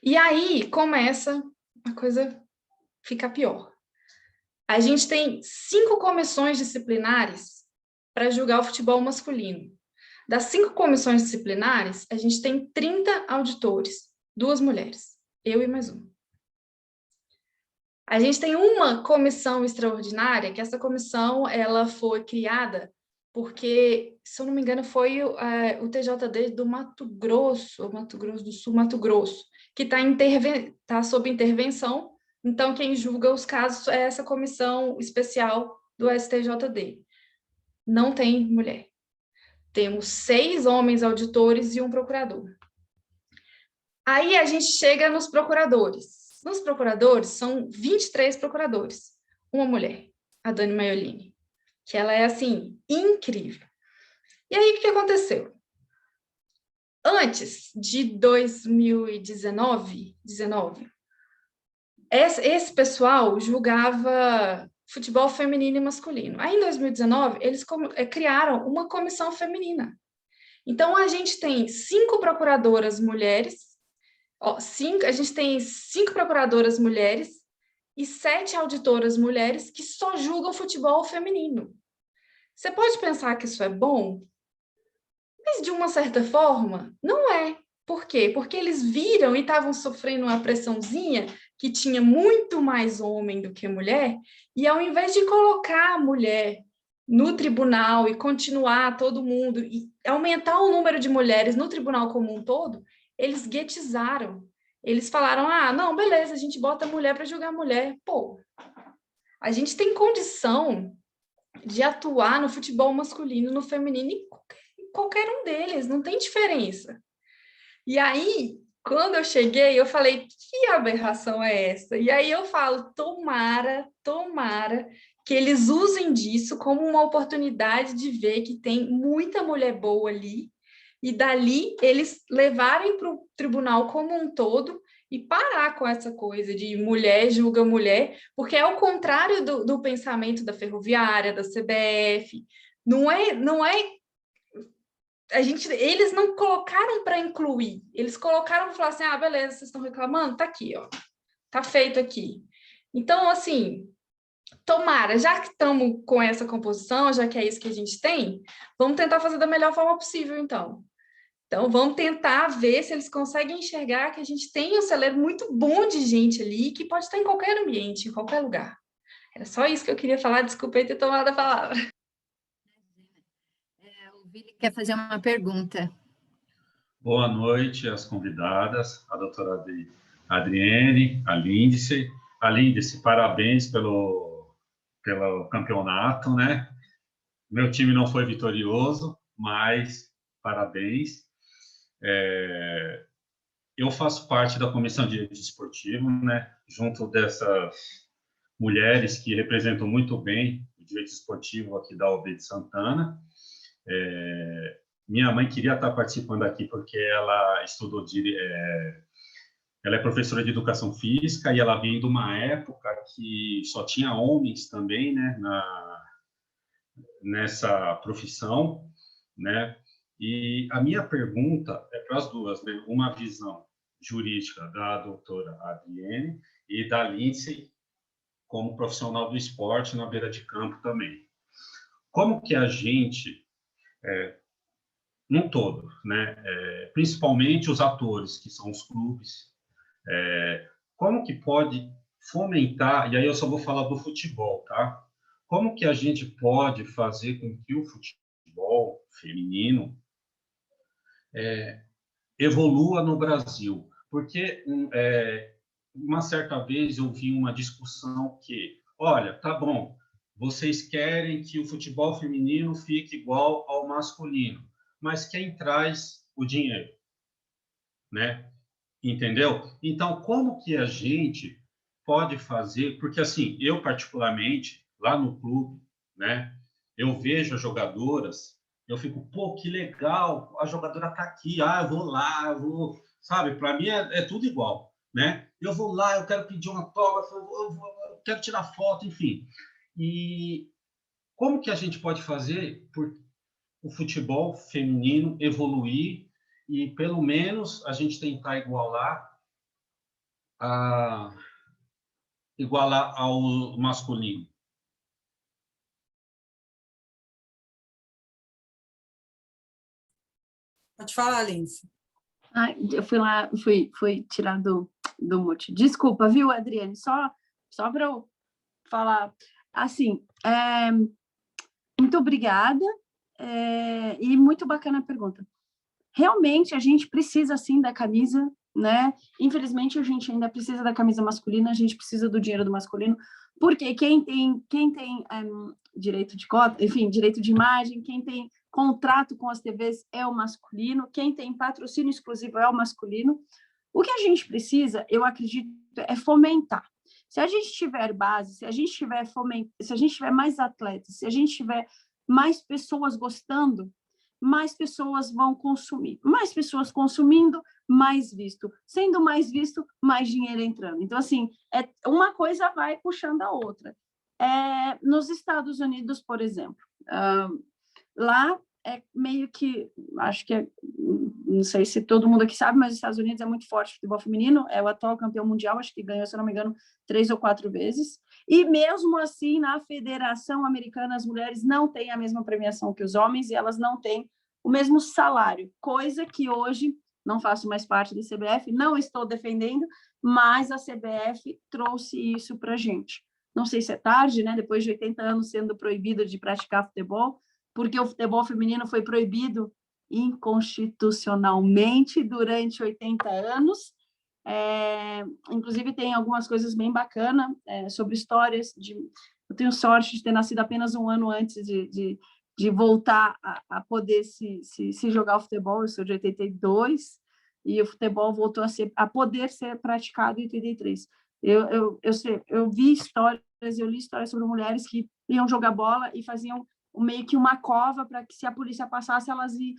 E aí começa a coisa ficar pior. A gente tem 5 comissões disciplinares para julgar o futebol masculino. Das 5 comissões disciplinares, a gente tem 30 auditores, 2 mulheres, eu e mais uma. A gente tem uma comissão extraordinária, que essa comissão ela foi criada porque, se eu não me engano, foi o TJD do Mato Grosso, ou Mato Grosso do Sul, Mato Grosso, que está sob intervenção. Então, quem julga os casos é essa comissão especial do STJD. Não tem mulher. Temos 6 homens auditores e um procurador. Aí a gente chega nos procuradores. Nos procuradores, são 23 procuradores. Uma mulher, a Dani Maiolini, que ela é, assim, incrível. E aí, o que aconteceu? Antes de 2019, esse pessoal julgava futebol feminino e masculino. Aí, em 2019, eles criaram uma comissão feminina. Então, a gente tem 5 procuradoras mulheres, a gente tem 5 procuradoras mulheres e 7 auditoras mulheres que só julgam futebol feminino. Você pode pensar que isso é bom, mas, de uma certa forma, não é. Por quê? Porque eles viram e estavam sofrendo uma pressãozinha que tinha muito mais homem do que mulher, e ao invés de colocar a mulher no tribunal e continuar todo mundo, e aumentar o número de mulheres no tribunal como um todo, eles guetizaram. Eles falaram, não, beleza, a gente bota a mulher para julgar a mulher. Pô, a gente tem condição de atuar no futebol masculino, no feminino, em qualquer um deles, não tem diferença. E aí, quando eu cheguei, eu falei, que aberração é essa? E aí eu falo, tomara que eles usem disso como uma oportunidade de ver que tem muita mulher boa ali, e dali eles levarem para o tribunal como um todo e parar com essa coisa de mulher julga mulher, porque é o contrário do pensamento da Ferroviária, da CBF. Não é eles não colocaram para incluir, eles colocaram para falar assim, beleza, vocês estão reclamando? Tá aqui, ó, tá feito aqui. Então, assim, tomara, já que estamos com essa composição, já que é isso que a gente tem, vamos tentar fazer da melhor forma possível, então. Então, vamos tentar ver se eles conseguem enxergar que a gente tem um celeiro muito bom de gente ali, que pode estar em qualquer ambiente, em qualquer lugar. Era só isso que eu queria falar, desculpa aí ter tomado a palavra. O Vili quer fazer uma pergunta. Boa noite às convidadas, a doutora Adriene, a Lindice. A Lindice, parabéns pelo campeonato, né? Meu time não foi vitorioso, mas parabéns. Eu faço parte da Comissão de Direito Esportivo, né? Junto dessas mulheres que representam muito bem o Direito Esportivo aqui da UAB de Santana. Minha mãe queria estar participando aqui porque ela estudou ela é professora de Educação Física e ela vem de uma época que só tinha homens também, né, nessa profissão, né? E a minha pergunta é para as duas, né? Uma visão jurídica da doutora Adriene e da Lindsay como profissional do esporte na beira de campo também. Como que a gente, num todo, né? Principalmente os atores, que são os clubes, como que pode fomentar, e aí eu só vou falar do futebol, tá? Como que a gente pode fazer com que o futebol feminino evolua no Brasil? Porque uma certa vez eu vi uma discussão que, olha, tá bom, vocês querem que o futebol feminino fique igual ao masculino, mas quem traz o dinheiro, né? Entendeu? Então, como que a gente pode fazer? Porque, assim, eu particularmente, lá no clube, né, eu vejo as jogadoras, eu fico, pô, que legal, a jogadora tá aqui, eu vou lá, eu vou... Sabe, para mim é tudo igual, né? Eu vou lá, eu quero pedir um autógrafo, eu quero tirar foto, enfim. E como que a gente pode fazer por o futebol feminino evoluir e, pelo menos, a gente tentar igualar ao masculino? Pode falar, Lindsay. Eu fui lá, fui tirar do mute. Desculpa, viu, Adriane? Só para eu falar, assim, muito obrigada e muito bacana a pergunta. Realmente, a gente precisa, sim, da camisa, né? Infelizmente, a gente ainda precisa da camisa masculina, a gente precisa do dinheiro do masculino, porque quem tem direito de cota, enfim, direito de imagem, quem tem contrato com as TVs é o masculino, quem tem patrocínio exclusivo é o masculino. O que a gente precisa, eu acredito, é fomentar. Se a gente tiver base, se a gente tiver mais atletas, se a gente tiver mais pessoas gostando, mais pessoas vão consumir. Mais pessoas consumindo, mais visto. Sendo mais visto, mais dinheiro entrando. Então, assim, uma coisa vai puxando a outra. Nos Estados Unidos, por exemplo, lá é meio que, acho que não sei se todo mundo aqui sabe, mas os Estados Unidos é muito forte no futebol feminino, é o atual campeão mundial, acho que ganhou, se não me engano, 3 ou 4 vezes, e mesmo assim, na Federação Americana, as mulheres não têm a mesma premiação que os homens, e elas não têm o mesmo salário, coisa que hoje, não faço mais parte da CBF, não estou defendendo, mas a CBF trouxe isso para a gente. Não sei se é tarde, né? Depois de 80 anos sendo proibido de praticar futebol, porque o futebol feminino foi proibido inconstitucionalmente durante 80 anos. Inclusive, tem algumas coisas bem bacanas sobre histórias. Eu tenho sorte de ter nascido apenas um ano antes de voltar a poder se jogar o futebol. Eu sou de 82, e o futebol voltou a poder ser praticado em 83. Eu vi histórias, eu li histórias sobre mulheres que iam jogar bola e faziam meio que uma cova para que, se a polícia passasse, elas iam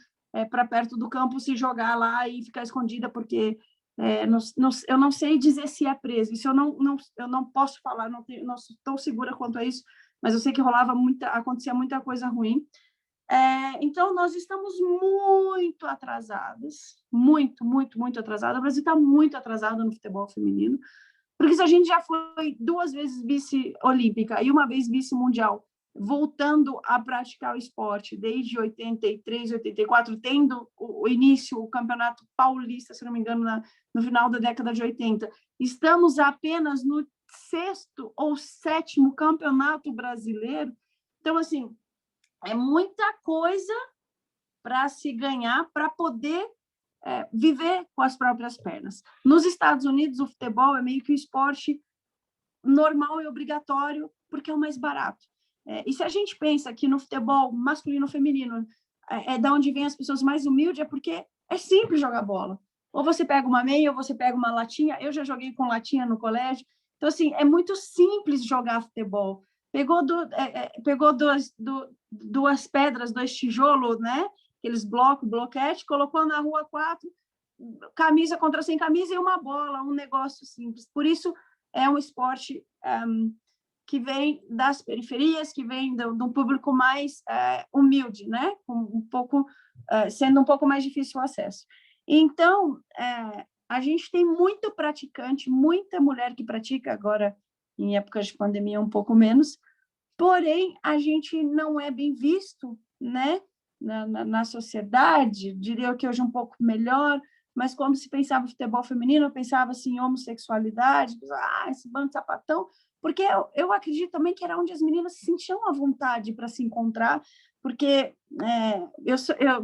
para perto do campo se jogar lá e ficar escondida, porque eu não sei dizer se é preso. Isso eu não posso falar, não sou tão segura quanto a isso, mas eu sei que acontecia muita coisa ruim. Então, nós estamos muito atrasadas, muito, muito, muito atrasadas. O Brasil está muito atrasado no futebol feminino, porque se a gente já foi 2 vezes vice-olímpica e uma vez vice-mundial, voltando a praticar o esporte desde 83, 84, tendo o início, o Campeonato Paulista, se não me engano, no final da década de 80, estamos apenas no 6º ou 7º Campeonato Brasileiro. Então, assim, é muita coisa para se ganhar, para poder viver com as próprias pernas. Nos Estados Unidos, o futebol é meio que um esporte normal e obrigatório, porque é o mais barato. E se a gente pensa que no futebol masculino ou feminino é da onde vem as pessoas mais humildes, é porque é simples jogar bola. Ou você pega uma meia, ou você pega uma latinha. Eu já joguei com latinha no colégio. Então, assim, é muito simples jogar futebol. pegou duas pedras, 2 tijolos, né? Aqueles bloquete, colocou na rua 4, camisa contra sem camisa e uma bola, um negócio simples. Por isso, é um esporte que vem das periferias, que vem de um público mais humilde, né? Sendo um pouco mais difícil o acesso. Então, a gente tem muito praticante, muita mulher que pratica, agora, em épocas de pandemia, um pouco menos, porém, a gente não é bem visto, né? Na sociedade, diria que hoje um pouco melhor, mas quando se pensava em futebol feminino, eu pensava assim, em homossexualidade, esse bando de sapatão, porque eu acredito também que era onde as meninas se sentiam à vontade para se encontrar, porque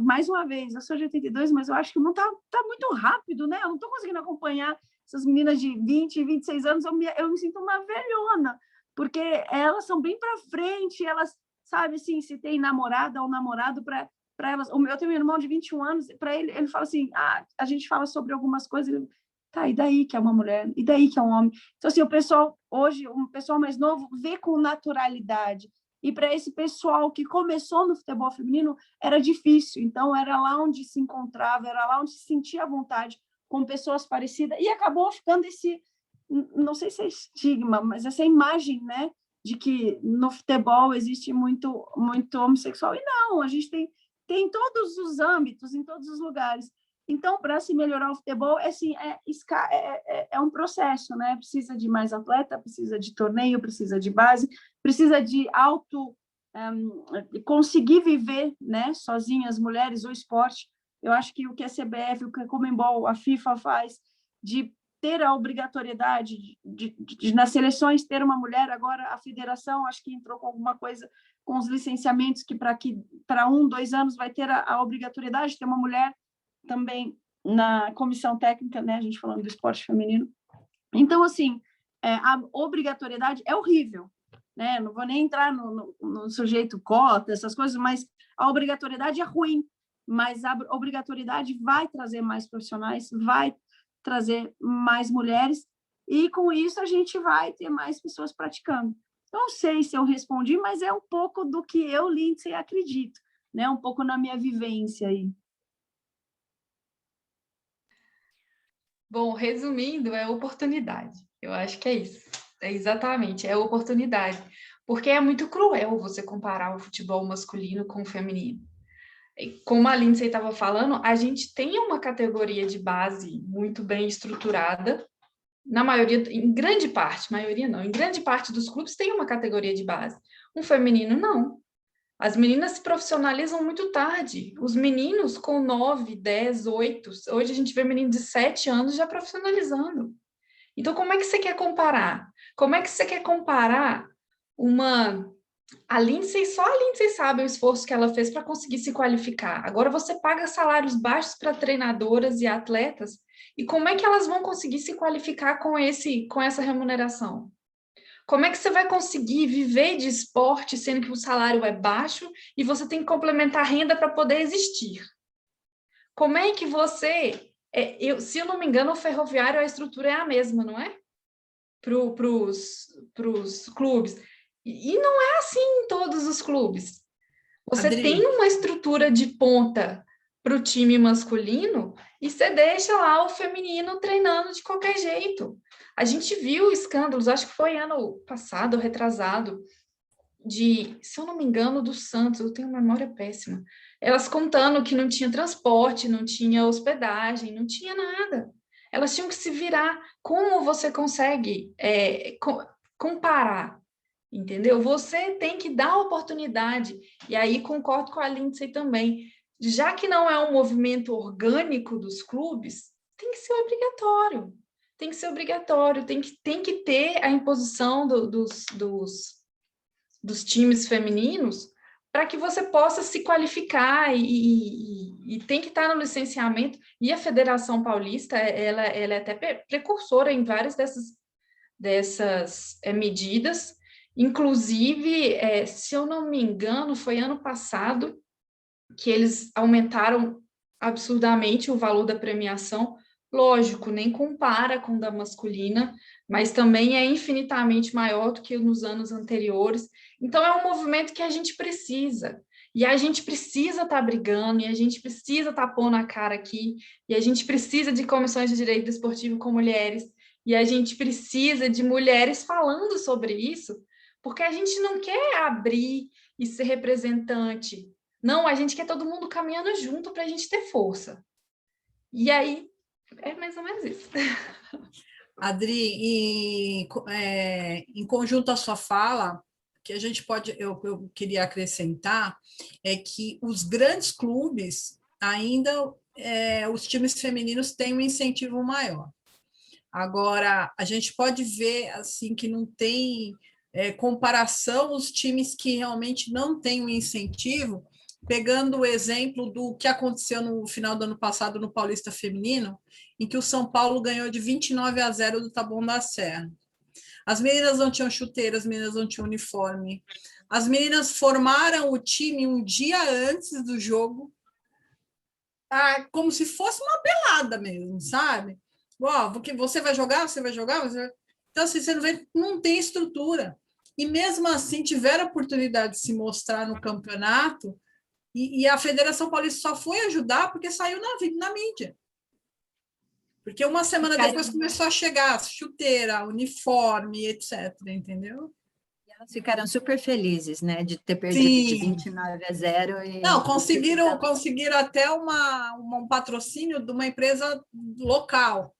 mais uma vez, eu sou de 82, mas eu acho que o mundo tá muito rápido, né? Eu não estou conseguindo acompanhar essas meninas de 20, 26 anos, eu me sinto uma velhona, porque elas são bem para frente, elas, sabe, assim, se tem namorada ou namorado para elas. Eu tenho um irmão de 21 anos, para ele fala assim, a gente fala sobre algumas coisas, ele, tá, e daí que é uma mulher? E daí que é um homem? Então, assim, o pessoal mais novo vê com naturalidade. E para esse pessoal que começou no futebol feminino, era difícil. Então, era lá onde se encontrava, era lá onde se sentia à vontade com pessoas parecidas. E acabou ficando esse, não sei se é estigma, mas essa imagem, né, de que no futebol existe muito, muito homossexual. E não, a gente tem em todos os âmbitos, em todos os lugares. Então, para se melhorar o futebol, é um processo, né? Precisa de mais atleta, precisa de torneio, precisa de base, precisa de conseguir viver, né, sozinha as mulheres, o esporte. Eu acho que o que a CBF, o que a Conmebol, a FIFA faz de ter a obrigatoriedade de nas seleções ter uma mulher, agora a federação acho que entrou com alguma coisa com os licenciamentos que para 1, 2 anos vai ter a obrigatoriedade de ter uma mulher também na comissão técnica, né, a gente falando do esporte feminino. Então, assim, a obrigatoriedade é horrível, né? Não vou nem entrar no sujeito cota, essas coisas, mas a obrigatoriedade é ruim, mas a obrigatoriedade vai trazer mais profissionais, vai trazer mais mulheres, e com isso a gente vai ter mais pessoas praticando. Não sei se eu respondi, mas é um pouco do que eu, Lindsay, acredito, né? Um pouco na minha vivência aí. Bom, resumindo, é oportunidade. Eu acho que é isso. É exatamente, é oportunidade. Porque é muito cruel você comparar o futebol masculino com o feminino. Como a Lindsay estava falando, a gente tem uma categoria de base muito bem estruturada. Na maioria, em grande parte, maioria não, em grande parte dos clubes tem uma categoria de base. Um feminino, não. As meninas se profissionalizam muito tarde. Os meninos com 9, 10, 8. Hoje a gente vê menino de 7 anos já profissionalizando. Então, como é que você quer comparar? Como é que você quer comparar a Lindsay, só a Lindsay sabe o esforço que ela fez para conseguir se qualificar. Agora você paga salários baixos para treinadoras e atletas, e como é que elas vão conseguir se qualificar com essa remuneração? Como é que você vai conseguir viver de esporte sendo que o salário é baixo e você tem que complementar a renda para poder existir? Como é que você... se eu não me engano, o Ferroviário, a estrutura é a mesma, não é? Para os clubes. E não é assim em todos os clubes. Você tem uma estrutura de ponta para o time masculino e você deixa lá o feminino treinando de qualquer jeito. A gente viu escândalos, acho que foi ano passado, retrasado, se eu não me engano, do Santos, eu tenho uma memória péssima. Elas contando que não tinha transporte, não tinha hospedagem, não tinha nada. Elas tinham que se virar. Como você consegue comparar? Entendeu? Você tem que dar oportunidade. E aí concordo com a Lindsay também. Já que não é um movimento orgânico dos clubes, tem que ser obrigatório. Tem que ser obrigatório. Tem que ter a imposição dos times femininos para que você possa se qualificar e tem que estar no licenciamento. E a Federação Paulista, ela é até precursora em várias dessas medidas. Inclusive, se eu não me engano, foi ano passado que eles aumentaram absurdamente o valor da premiação Lógico, nem compara com o da masculina, mas também é infinitamente maior do que nos anos anteriores. Então, é um movimento que a gente precisa. E a gente precisa estar brigando, e a gente precisa estar pondo a cara aqui, e a gente precisa de comissões de direito desportivo com mulheres, e a gente precisa de mulheres falando sobre isso, porque a gente não quer abrir e ser representante. Não, a gente quer todo mundo caminhando junto para a gente ter força. E aí, é mais ou menos isso. Adri, em conjunto à sua fala, que a gente pode, eu queria acrescentar, é que os grandes clubes ainda, os times femininos têm um incentivo maior. Agora, a gente pode ver assim que não tem comparação os times que realmente não têm um incentivo, pegando o exemplo do que aconteceu no final do ano passado no Paulista Feminino, em que o São Paulo ganhou de 29-0 do Taboão da Serra. As meninas não tinham chuteira, as meninas não tinham uniforme. As meninas formaram o time um dia antes do jogo, como se fosse uma pelada mesmo, sabe? Porque você vai jogar, você vai jogar. Então, assim, você não tem estrutura. E mesmo assim, tiveram a oportunidade de se mostrar no campeonato, e a Federação Paulista só foi ajudar porque saiu na mídia. Porque uma semana depois começou a chegar chuteira, uniforme, etc., entendeu? E elas ficaram super felizes, né, de ter perdido de 29-0. Não, conseguiram até um patrocínio de uma empresa local,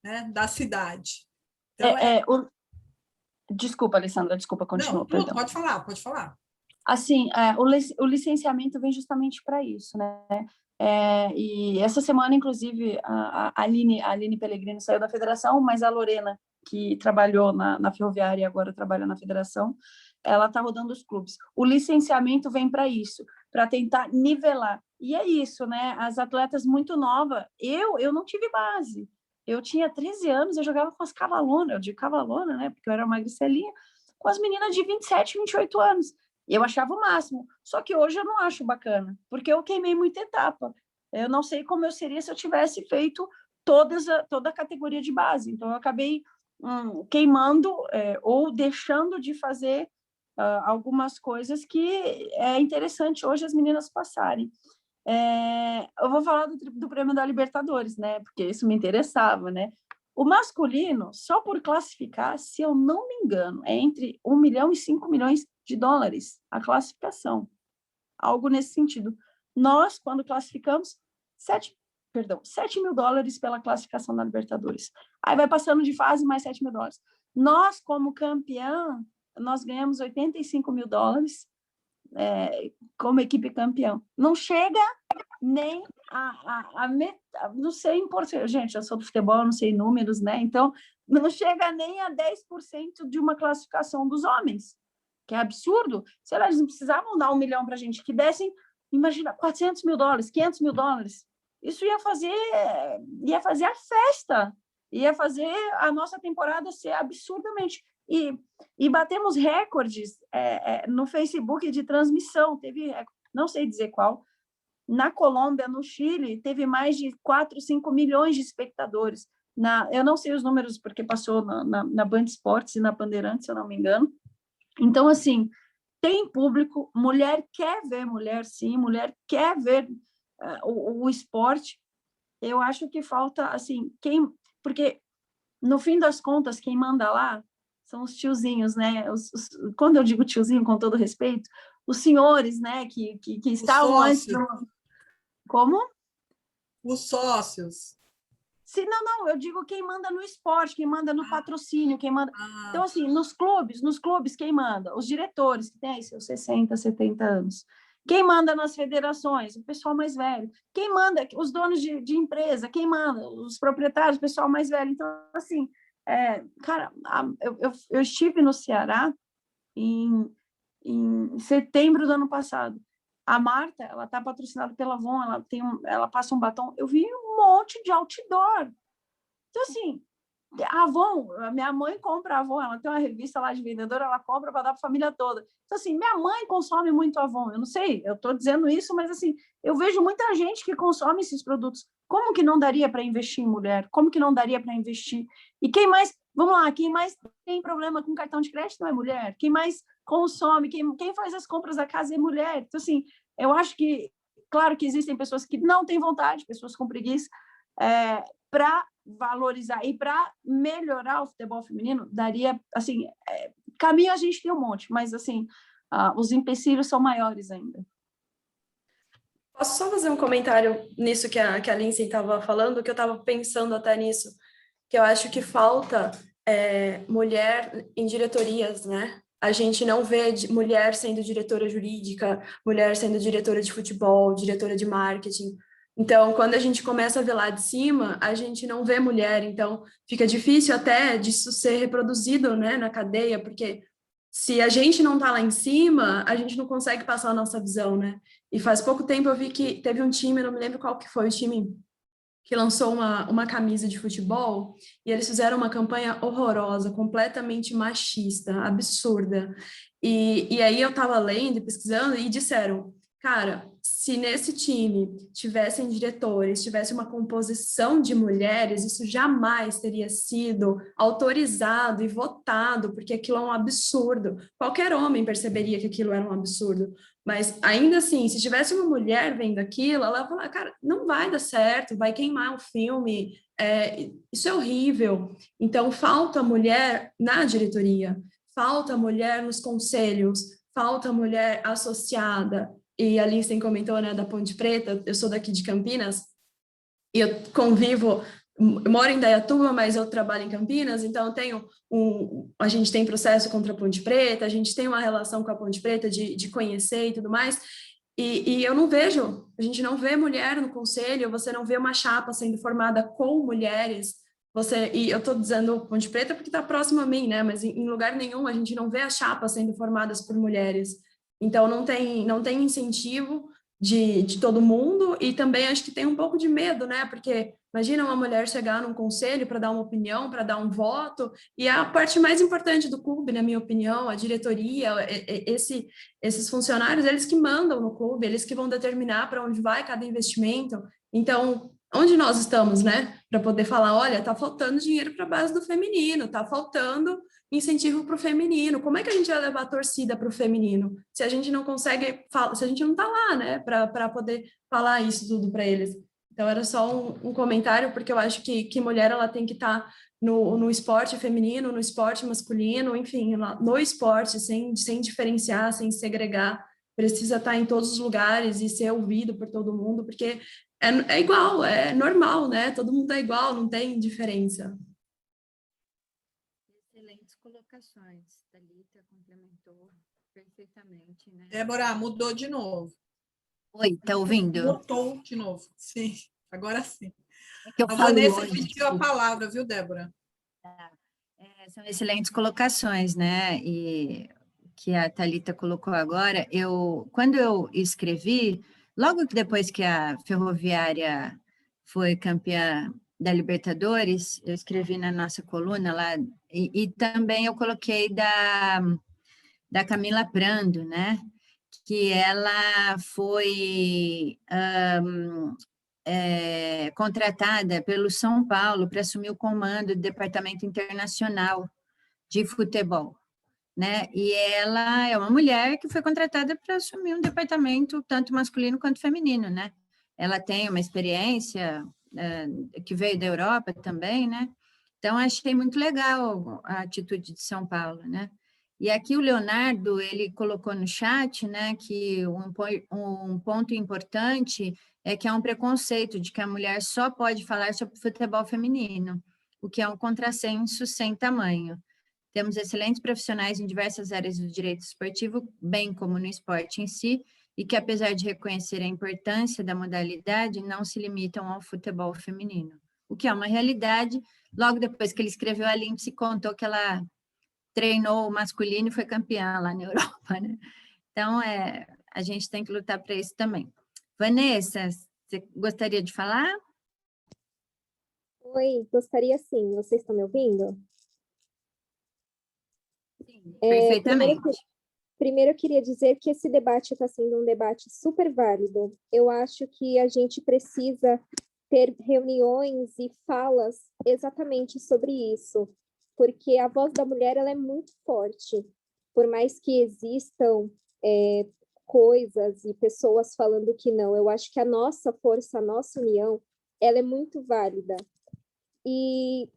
né, da cidade. Então, Desculpa, Alessandra, continua. Não, pode falar. Assim, o licenciamento vem justamente para isso, né? E essa semana, inclusive, a Aline Pellegrino saiu da federação, mas a Lorena, que trabalhou na Ferroviária e agora trabalha na federação, ela está rodando os clubes. O licenciamento vem para isso, para tentar nivelar. E é isso, né? As atletas muito novas, eu não tive base. Eu tinha 13 anos, eu jogava com as cavalonas, eu digo cavalona, né? Porque eu era magricelinha, com as meninas de 27, 28 anos. E eu achava o máximo. Só que hoje eu não acho bacana, porque eu queimei muita etapa. Eu não sei como eu seria se eu tivesse feito toda a categoria de base. Então, eu acabei queimando ou deixando de fazer algumas coisas que é interessante hoje as meninas passarem. Eu vou falar do prêmio da Libertadores, né? Porque isso me interessava, né? O masculino, só por classificar, se eu não me engano, é entre 1 milhão e 5 milhões de dólares a classificação. Algo nesse sentido. Nós, quando classificamos, 7 mil dólares pela classificação da Libertadores. Aí vai passando de fase, mais 7 mil dólares. Nós, como campeão, nós ganhamos 85 mil dólares como equipe campeão. Não chega nem não sei em porcento. Gente, eu sou do futebol, não sei números, né? Então, não chega nem a 10% de uma classificação dos homens, que é absurdo. Sei lá, eles não precisavam dar 1 milhão para a gente, que dessem, imagina, 400 mil dólares, 500 mil dólares. Isso ia fazer a festa, ia fazer a nossa temporada ser absurdamente. E batemos recordes no Facebook de transmissão, teve, não sei dizer qual, na Colômbia, no Chile, teve mais de 4, 5 milhões de espectadores. Eu não sei os números, porque passou na Band Esportes e na Bandeirantes, se eu não me engano. Então, assim, tem público, mulher quer ver mulher, sim, mulher quer ver o esporte. Eu acho que falta, assim, porque, no fim das contas, quem manda lá são os tiozinhos, né? Quando eu digo tiozinho, com todo respeito, os senhores, né, que estavam antes. Como? Os sócios. Sim, não, eu digo quem manda no esporte, quem manda no patrocínio, quem manda. Então, assim, nos clubes, quem manda? Os diretores, que têm seus 60, 70 anos. Quem manda nas federações? O pessoal mais velho. Quem manda? Os donos de empresa. Quem manda? Os proprietários, o pessoal mais velho. Então, assim, cara, eu estive no Ceará em setembro do ano passado. A Marta, ela está patrocinada pela Avon, ela passa um batom. Eu vi um monte de outdoor. Então, assim, a Avon, a minha mãe compra a Avon, ela tem uma revista lá de vendedora, ela compra para dar para a família toda. Então, assim, minha mãe consome muito Avon. Eu não sei, eu estou dizendo isso, mas, assim, eu vejo muita gente que consome esses produtos. como que não daria para investir em mulher? Como que não daria para investir? E quem mais, vamos lá, quem mais tem problema com cartão de crédito não é mulher. Quem mais consome, quem faz as compras da casa é mulher. Então, assim, eu acho que, claro que existem pessoas que não têm vontade, pessoas com preguiça, para valorizar e para melhorar o futebol feminino, daria, assim, caminho a gente tem um monte, mas, assim, os empecilhos são maiores ainda. Posso só fazer um comentário nisso que a Lindsay estava falando, que eu estava pensando até nisso, que eu acho que falta mulher em diretorias, né? A gente não vê mulher sendo diretora jurídica, mulher sendo diretora de futebol, diretora de marketing. Então, quando a gente começa a ver lá de cima, a gente não vê mulher, então fica difícil até disso ser reproduzido, né, na cadeia, porque se a gente não está lá em cima, a gente não consegue passar a nossa visão, né? E faz pouco tempo eu vi que teve um time, não me lembro qual que foi o time, que lançou uma camisa de futebol, e eles fizeram uma campanha horrorosa, completamente machista, absurda. E aí eu estava lendo e pesquisando e disseram, cara, se nesse time tivessem diretores, tivesse uma composição de mulheres, isso jamais teria sido autorizado e votado, porque aquilo é um absurdo. Qualquer homem perceberia que aquilo era um absurdo. Mas, ainda assim, se tivesse uma mulher vendo aquilo, ela ia falar, cara, não vai dar certo, vai queimar o filme, isso é horrível. Então, falta mulher na diretoria, falta mulher nos conselhos, falta mulher associada. E a Lindsay comentou, né, da Ponte Preta, eu sou daqui de Campinas, e eu convivo, eu moro em Indaiatuba, mas eu trabalho em Campinas, então a gente tem processo contra a Ponte Preta, a gente tem uma relação com a Ponte Preta de conhecer e tudo mais, e eu não vejo, a gente não vê mulher no conselho, você não vê uma chapa sendo formada com mulheres, e eu estou dizendo Ponte Preta porque está próximo a mim, né, mas em lugar nenhum a gente não vê as chapas sendo formadas por mulheres. Então, não tem incentivo de todo mundo, e também acho que tem um pouco de medo, né? Porque imagina uma mulher chegar num conselho para dar uma opinião, para dar um voto, e a parte mais importante do clube, na minha opinião, a diretoria, esses funcionários, eles que mandam no clube, eles que vão determinar para onde vai cada investimento. Então, onde nós estamos, né? Para poder falar, olha, está faltando dinheiro para a base do feminino, está faltando incentivo para o feminino. Como é que a gente vai levar a torcida para o feminino se a gente não consegue, se a gente não está lá, né, para poder falar isso tudo para eles? Então, era só um comentário, porque eu acho que mulher ela tem que estar no esporte feminino, no esporte masculino, enfim, no esporte, sem diferenciar, sem segregar, precisa estar em todos os lugares e ser ouvido por todo mundo, porque é igual, é normal, né? Todo mundo é igual, não tem diferença. Excelentes colocações. Thalita complementou perfeitamente, né? Débora, mudou de novo. Oi, tá ouvindo? Voltou de novo, sim, agora sim. É que eu a falo Vanessa hoje, pediu a palavra, viu, Débora? São excelentes colocações, né? E que a Thalita colocou agora, quando eu escrevi, logo depois que a Ferroviária foi campeã da Libertadores, eu escrevi na nossa coluna lá, e também eu coloquei da Camila Prando, né? Que ela foi contratada pelo São Paulo para assumir o comando do Departamento Internacional de Futebol, né? E ela é uma mulher que foi contratada para assumir um departamento tanto masculino quanto feminino, né? Ela tem uma experiência que veio da Europa também, né? Então, achei muito legal a atitude de São Paulo, né? E aqui o Leonardo, ele colocou no chat, né, que um ponto importante é que há um preconceito de que a mulher só pode falar sobre futebol feminino, o que é um contrassenso sem tamanho. Temos excelentes profissionais em diversas áreas do direito esportivo, bem como no esporte em si, e que, apesar de reconhecer a importância da modalidade, não se limitam ao futebol feminino. O que é uma realidade. Logo depois que ele escreveu, a Lindsay contou que ela treinou o masculino e foi campeã lá na Europa, né? Então, a gente tem que lutar para isso também. Vanessa, você gostaria de falar? Oi, gostaria sim. Vocês estão me ouvindo? Sim, perfeitamente. Primeiro, eu queria dizer que esse debate está sendo um debate super válido. Eu acho que a gente precisa ter reuniões e falas exatamente sobre isso, porque a voz da mulher ela é muito forte, por mais que existam coisas e pessoas falando que não, eu acho que a nossa força, a nossa união, ela é muito válida. E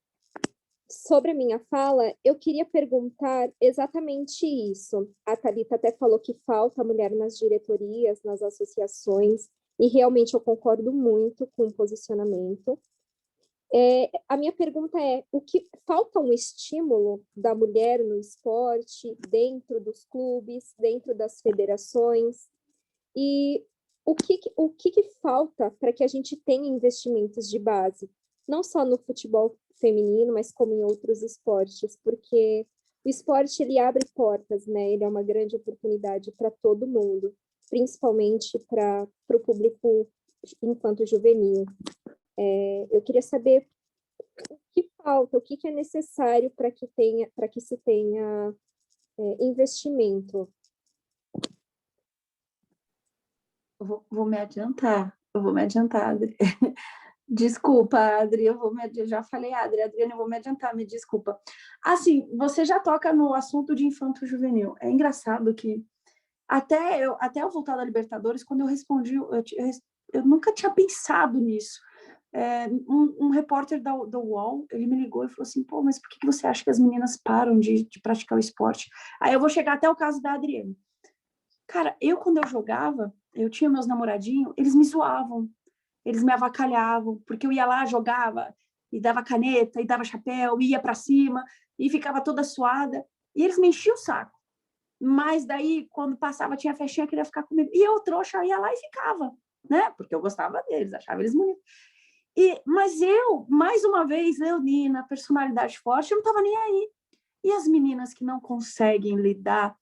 sobre a minha fala, eu queria perguntar exatamente isso. A Thalita até falou que falta mulher nas diretorias, nas associações, e realmente eu concordo muito com o posicionamento. A minha pergunta é, o que falta um estímulo da mulher no esporte, dentro dos clubes, dentro das federações, e o que falta para que a gente tenha investimentos de base, não só no futebol feminino, mas como em outros esportes, porque o esporte ele abre portas, né? Ele é uma grande oportunidade para todo mundo, principalmente para o público infanto-juvenil. Eu queria saber o que falta, o que é necessário para que se tenha investimento. Eu vou me adiantar, Adri. Desculpa, Adri, já falei, Adriana, eu vou me adiantar, me desculpa. Assim, você já toca no assunto de infanto-juvenil. É engraçado que até eu voltar da Libertadores, quando eu respondi, eu nunca tinha pensado nisso. Um repórter do UOL, ele me ligou e falou assim, pô, mas por que você acha que as meninas param de praticar o esporte? Aí eu vou chegar até o caso da Adriana. Cara, quando eu jogava, eu tinha meus namoradinhos, eles me zoavam, eles me avacalhavam, porque eu ia lá, jogava, e dava caneta, e dava chapéu, ia para cima, e ficava toda suada, e eles me enchiam o saco. Mas daí, quando passava, tinha festinha, queria ficar comigo. E eu, trouxa, ia lá e ficava, né? Porque eu gostava deles, achava eles bonitos. Mas eu, mais uma vez, leonina, personalidade forte, eu não estava nem aí. E as meninas que não conseguem lidar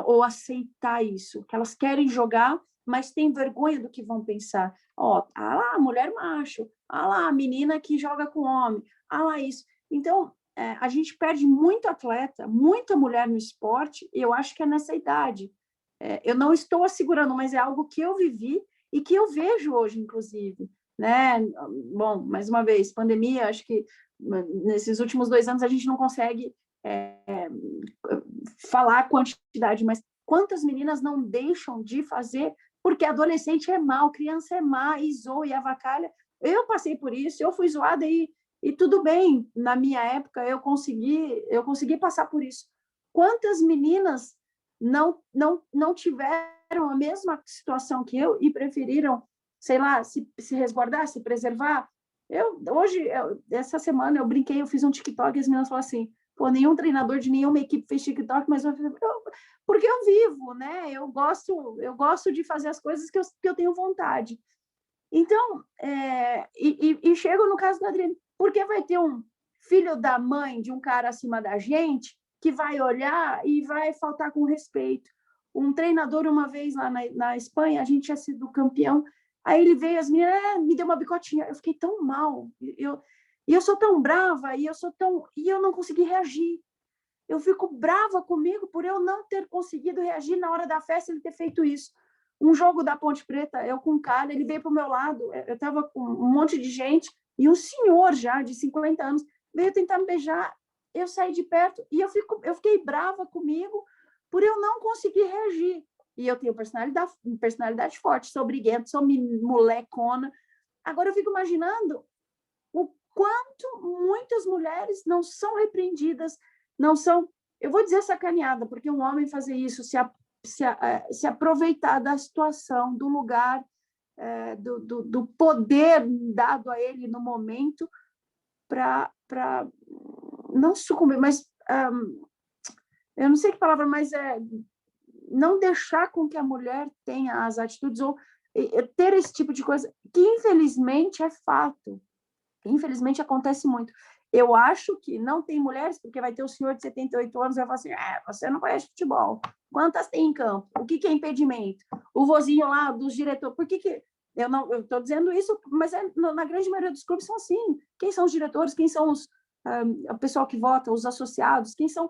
ou aceitar isso, que elas querem jogar, mas têm vergonha do que vão pensar. Lá, mulher macho, lá, a menina que joga com homem, lá, isso. Então, a gente perde muito atleta, muita mulher no esporte, e eu acho que é nessa idade. Eu não estou assegurando, mas é algo que eu vivi e que eu vejo hoje, inclusive. Né? Bom, mais uma vez, pandemia, acho que nesses últimos 2 anos a gente não consegue falar a quantidade, mas quantas meninas não deixam de fazer porque adolescente é mal, criança é má, e zoa e avacalha. Eu passei por isso, eu fui zoada e tudo bem, na minha época eu consegui passar por isso. Quantas meninas não tiveram a mesma situação que eu e preferiram, sei lá, se resguardar, se preservar? Essa semana eu brinquei, eu fiz um TikTok e as meninas falaram assim, pô, nenhum treinador de nenhuma equipe fez TikTok, mas porque eu vivo, né? Eu gosto de fazer as coisas que eu tenho vontade. Então, chego no caso da Adriana, porque vai ter um filho da mãe de um cara acima da gente que vai olhar e vai faltar com respeito. Um treinador, uma vez lá na Espanha, a gente tinha sido campeão, aí ele veio, as meninas, me deu uma bicotinha, eu fiquei tão mal, eu sou tão brava, e eu não consegui reagir. Eu fico brava comigo por eu não ter conseguido reagir na hora da festa, ele ter feito isso. Um jogo da Ponte Preta, eu com um cara, ele veio para o meu lado, eu estava com um monte de gente, e um senhor já, de 50 anos, veio tentar me beijar, eu saí de perto, e eu fiquei brava comigo por eu não conseguir reagir. E eu tenho personalidade forte, sou briguenta, sou molecona. Agora eu fico imaginando o quanto muitas mulheres não são repreendidas, não são, eu vou dizer sacaneada, porque um homem fazer isso, se aproveitar da situação, do lugar, do poder dado a ele no momento, para não sucumbir, mas eu não sei que palavra, mas não deixar com que a mulher tenha as atitudes ou ter esse tipo de coisa, que infelizmente é fato. Infelizmente acontece muito. Eu acho que não tem mulheres, porque vai ter o senhor de 78 anos e vai falar assim, você não conhece futebol. Quantas tem em campo? O que é impedimento? O vozinho lá dos diretores. Por que eu estou dizendo isso, mas na grande maioria dos clubes são assim. Quem são os diretores? Quem são o pessoal que vota? Os associados? Quem são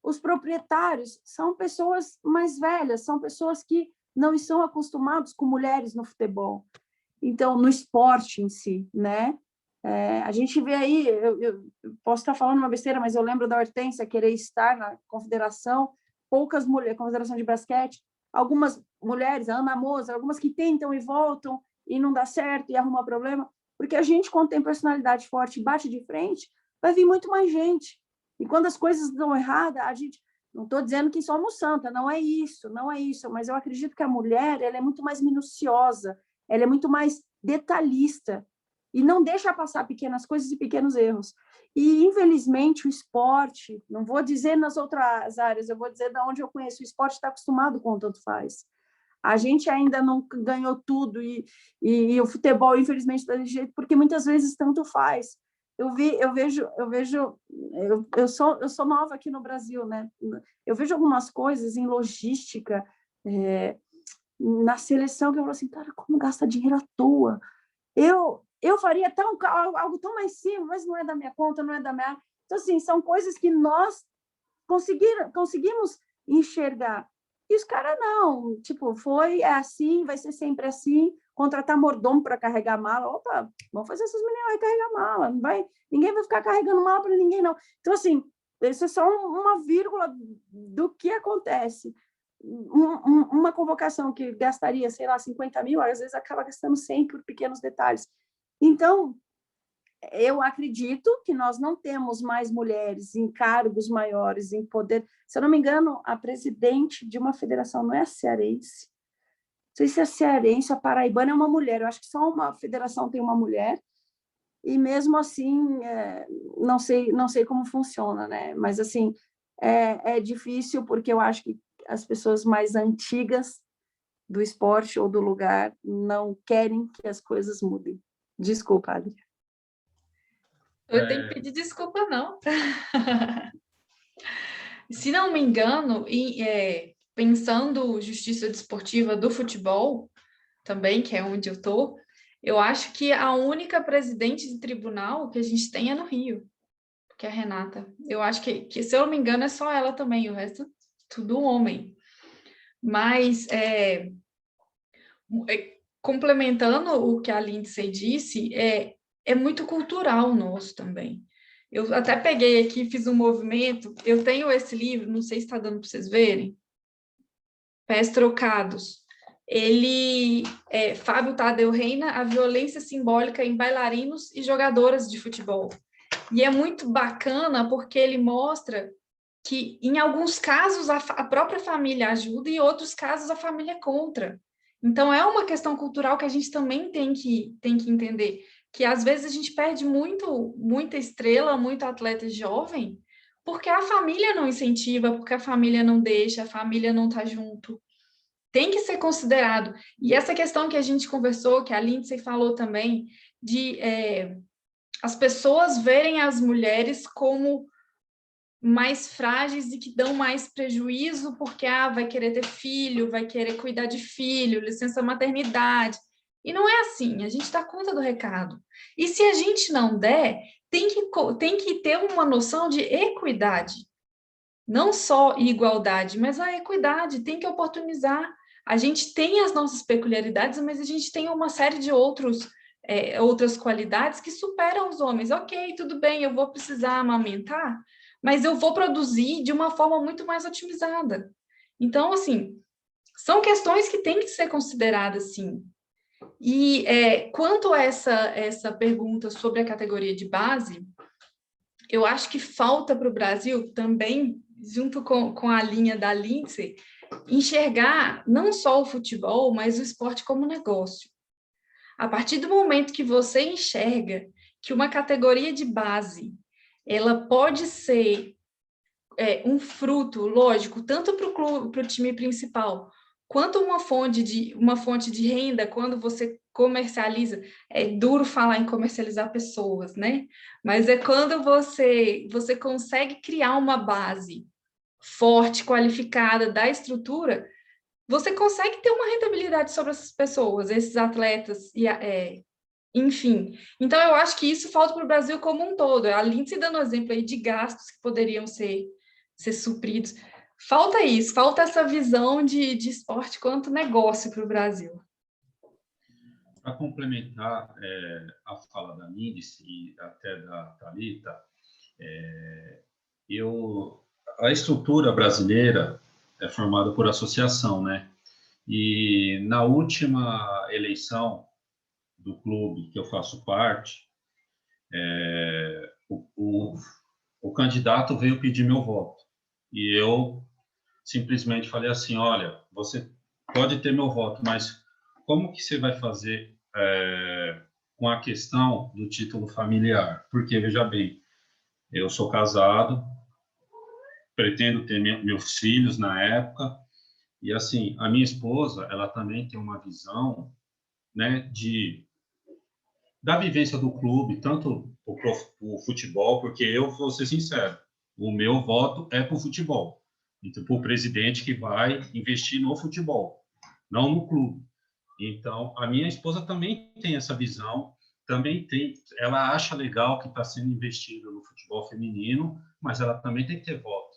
os proprietários? São pessoas mais velhas, são pessoas que não estão acostumadas com mulheres no futebol. Então, no esporte em si, né? A gente vê aí, eu posso estar falando uma besteira, mas eu lembro da Hortência querer estar na confederação, poucas mulheres, confederação de basquete, algumas mulheres, a Ana Moser, algumas que tentam e voltam e não dá certo e arruma problema, porque a gente, quando tem personalidade forte e bate de frente, vai vir muito mais gente. E quando as coisas dão errada, a gente... Não estou dizendo que somos santa, não é isso, mas eu acredito que a mulher ela é muito mais minuciosa, ela é muito mais detalhista, e não deixa passar pequenas coisas e pequenos erros. E, infelizmente, o esporte, não vou dizer nas outras áreas, eu vou dizer de onde eu conheço, o esporte está acostumado com o tanto faz. A gente ainda não ganhou tudo, e o futebol, infelizmente, está desse jeito, porque muitas vezes tanto faz. Eu sou nova aqui no Brasil, né? Eu vejo algumas coisas em logística, na seleção, que eu falo assim, cara, como gasta dinheiro à toa? Eu faria algo tão mais simples, mas não é da minha conta, não é da minha... Então, assim, são coisas que nós conseguimos enxergar. E os caras não, tipo, é assim, vai ser sempre assim, contratar mordomo para carregar mala, opa, vamos fazer essas meninas carregar mala, ninguém vai ficar carregando mala para ninguém, não. Então, assim, isso é só uma vírgula do que acontece. Uma convocação que gastaria, sei lá, 50 mil, às vezes acaba gastando 100 por pequenos detalhes. Então, eu acredito que nós não temos mais mulheres em cargos maiores, em poder. Se eu não me engano, a presidente de uma federação não é a cearense. Não sei se é cearense, a paraibana é uma mulher. Eu acho que só uma federação tem uma mulher. E mesmo assim, não sei como funciona, né? Mas assim, é difícil porque eu acho que as pessoas mais antigas do esporte ou do lugar não querem que as coisas mudem. Desculpa, Adri. Eu tenho que pedir desculpa, não. Se não me engano, pensando justiça desportiva do futebol, também, que é onde eu estou, eu acho que a única presidente de tribunal que a gente tem é no Rio, que é a Renata. Eu acho que, se eu não me engano, é só ela também, o resto tudo homem. Mas, complementando o que a Lindsay disse, é muito cultural nosso também. Eu até peguei aqui, fiz um movimento, eu tenho esse livro, não sei se está dando para vocês verem, Pés Trocados. Fábio Tadeu Reina, a violência simbólica em bailarinos e jogadoras de futebol. E é muito bacana porque ele mostra que, em alguns casos, a própria família ajuda e, em outros casos, a família é contra. Então, é uma questão cultural que a gente também tem que entender, que às vezes a gente perde muita estrela, muito atleta jovem, porque a família não incentiva, porque a família não deixa, a família não está junto. Tem que ser considerado. E essa questão que a gente conversou, que a Lindsay falou também, de as pessoas verem as mulheres como mais frágeis e que dão mais prejuízo porque vai querer ter filho, vai querer cuidar de filho, licença maternidade. E não é assim, a gente dá conta do recado. E se a gente não der, tem que ter uma noção de equidade. Não só igualdade, mas a equidade, tem que oportunizar. A gente tem as nossas peculiaridades, mas a gente tem uma série de outras qualidades que superam os homens. Ok, tudo bem, eu vou precisar amamentar, mas eu vou produzir de uma forma muito mais otimizada. Então, assim, são questões que têm que ser consideradas, sim. E quanto a essa pergunta sobre a categoria de base, eu acho que falta para o Brasil também, junto com a linha da Lindsay, enxergar não só o futebol, mas o esporte como negócio. A partir do momento que você enxerga que uma categoria de base ela pode ser um fruto, lógico, tanto para o time principal, quanto uma fonte de renda, quando você comercializa. É duro falar em comercializar pessoas, né? Mas é quando você consegue criar uma base forte, qualificada da estrutura, você consegue ter uma rentabilidade sobre essas pessoas, esses atletas, enfim. Então, eu acho que isso falta para o Brasil como um todo. A Lindsay dando exemplo aí de gastos que poderiam ser supridos. Falta isso, falta essa visão de esporte quanto negócio para o Brasil. para complementar a fala da Lindsay e até da Thalita, a estrutura brasileira é formada por associação, né? E na última eleição do clube que eu faço parte, o candidato veio pedir meu voto. E eu simplesmente falei assim, olha, você pode ter meu voto, mas como que você vai fazer com a questão do título familiar? Porque, veja bem, eu sou casado, pretendo ter meus filhos na época, e assim, a minha esposa, ela também tem uma visão, né, da vivência do clube, tanto o futebol, porque eu vou ser sincero, o meu voto é para o futebol, então para o presidente que vai investir no futebol, não no clube. Então, a minha esposa também tem essa visão, ela acha legal que está sendo investido no futebol feminino, mas ela também tem que ter voto.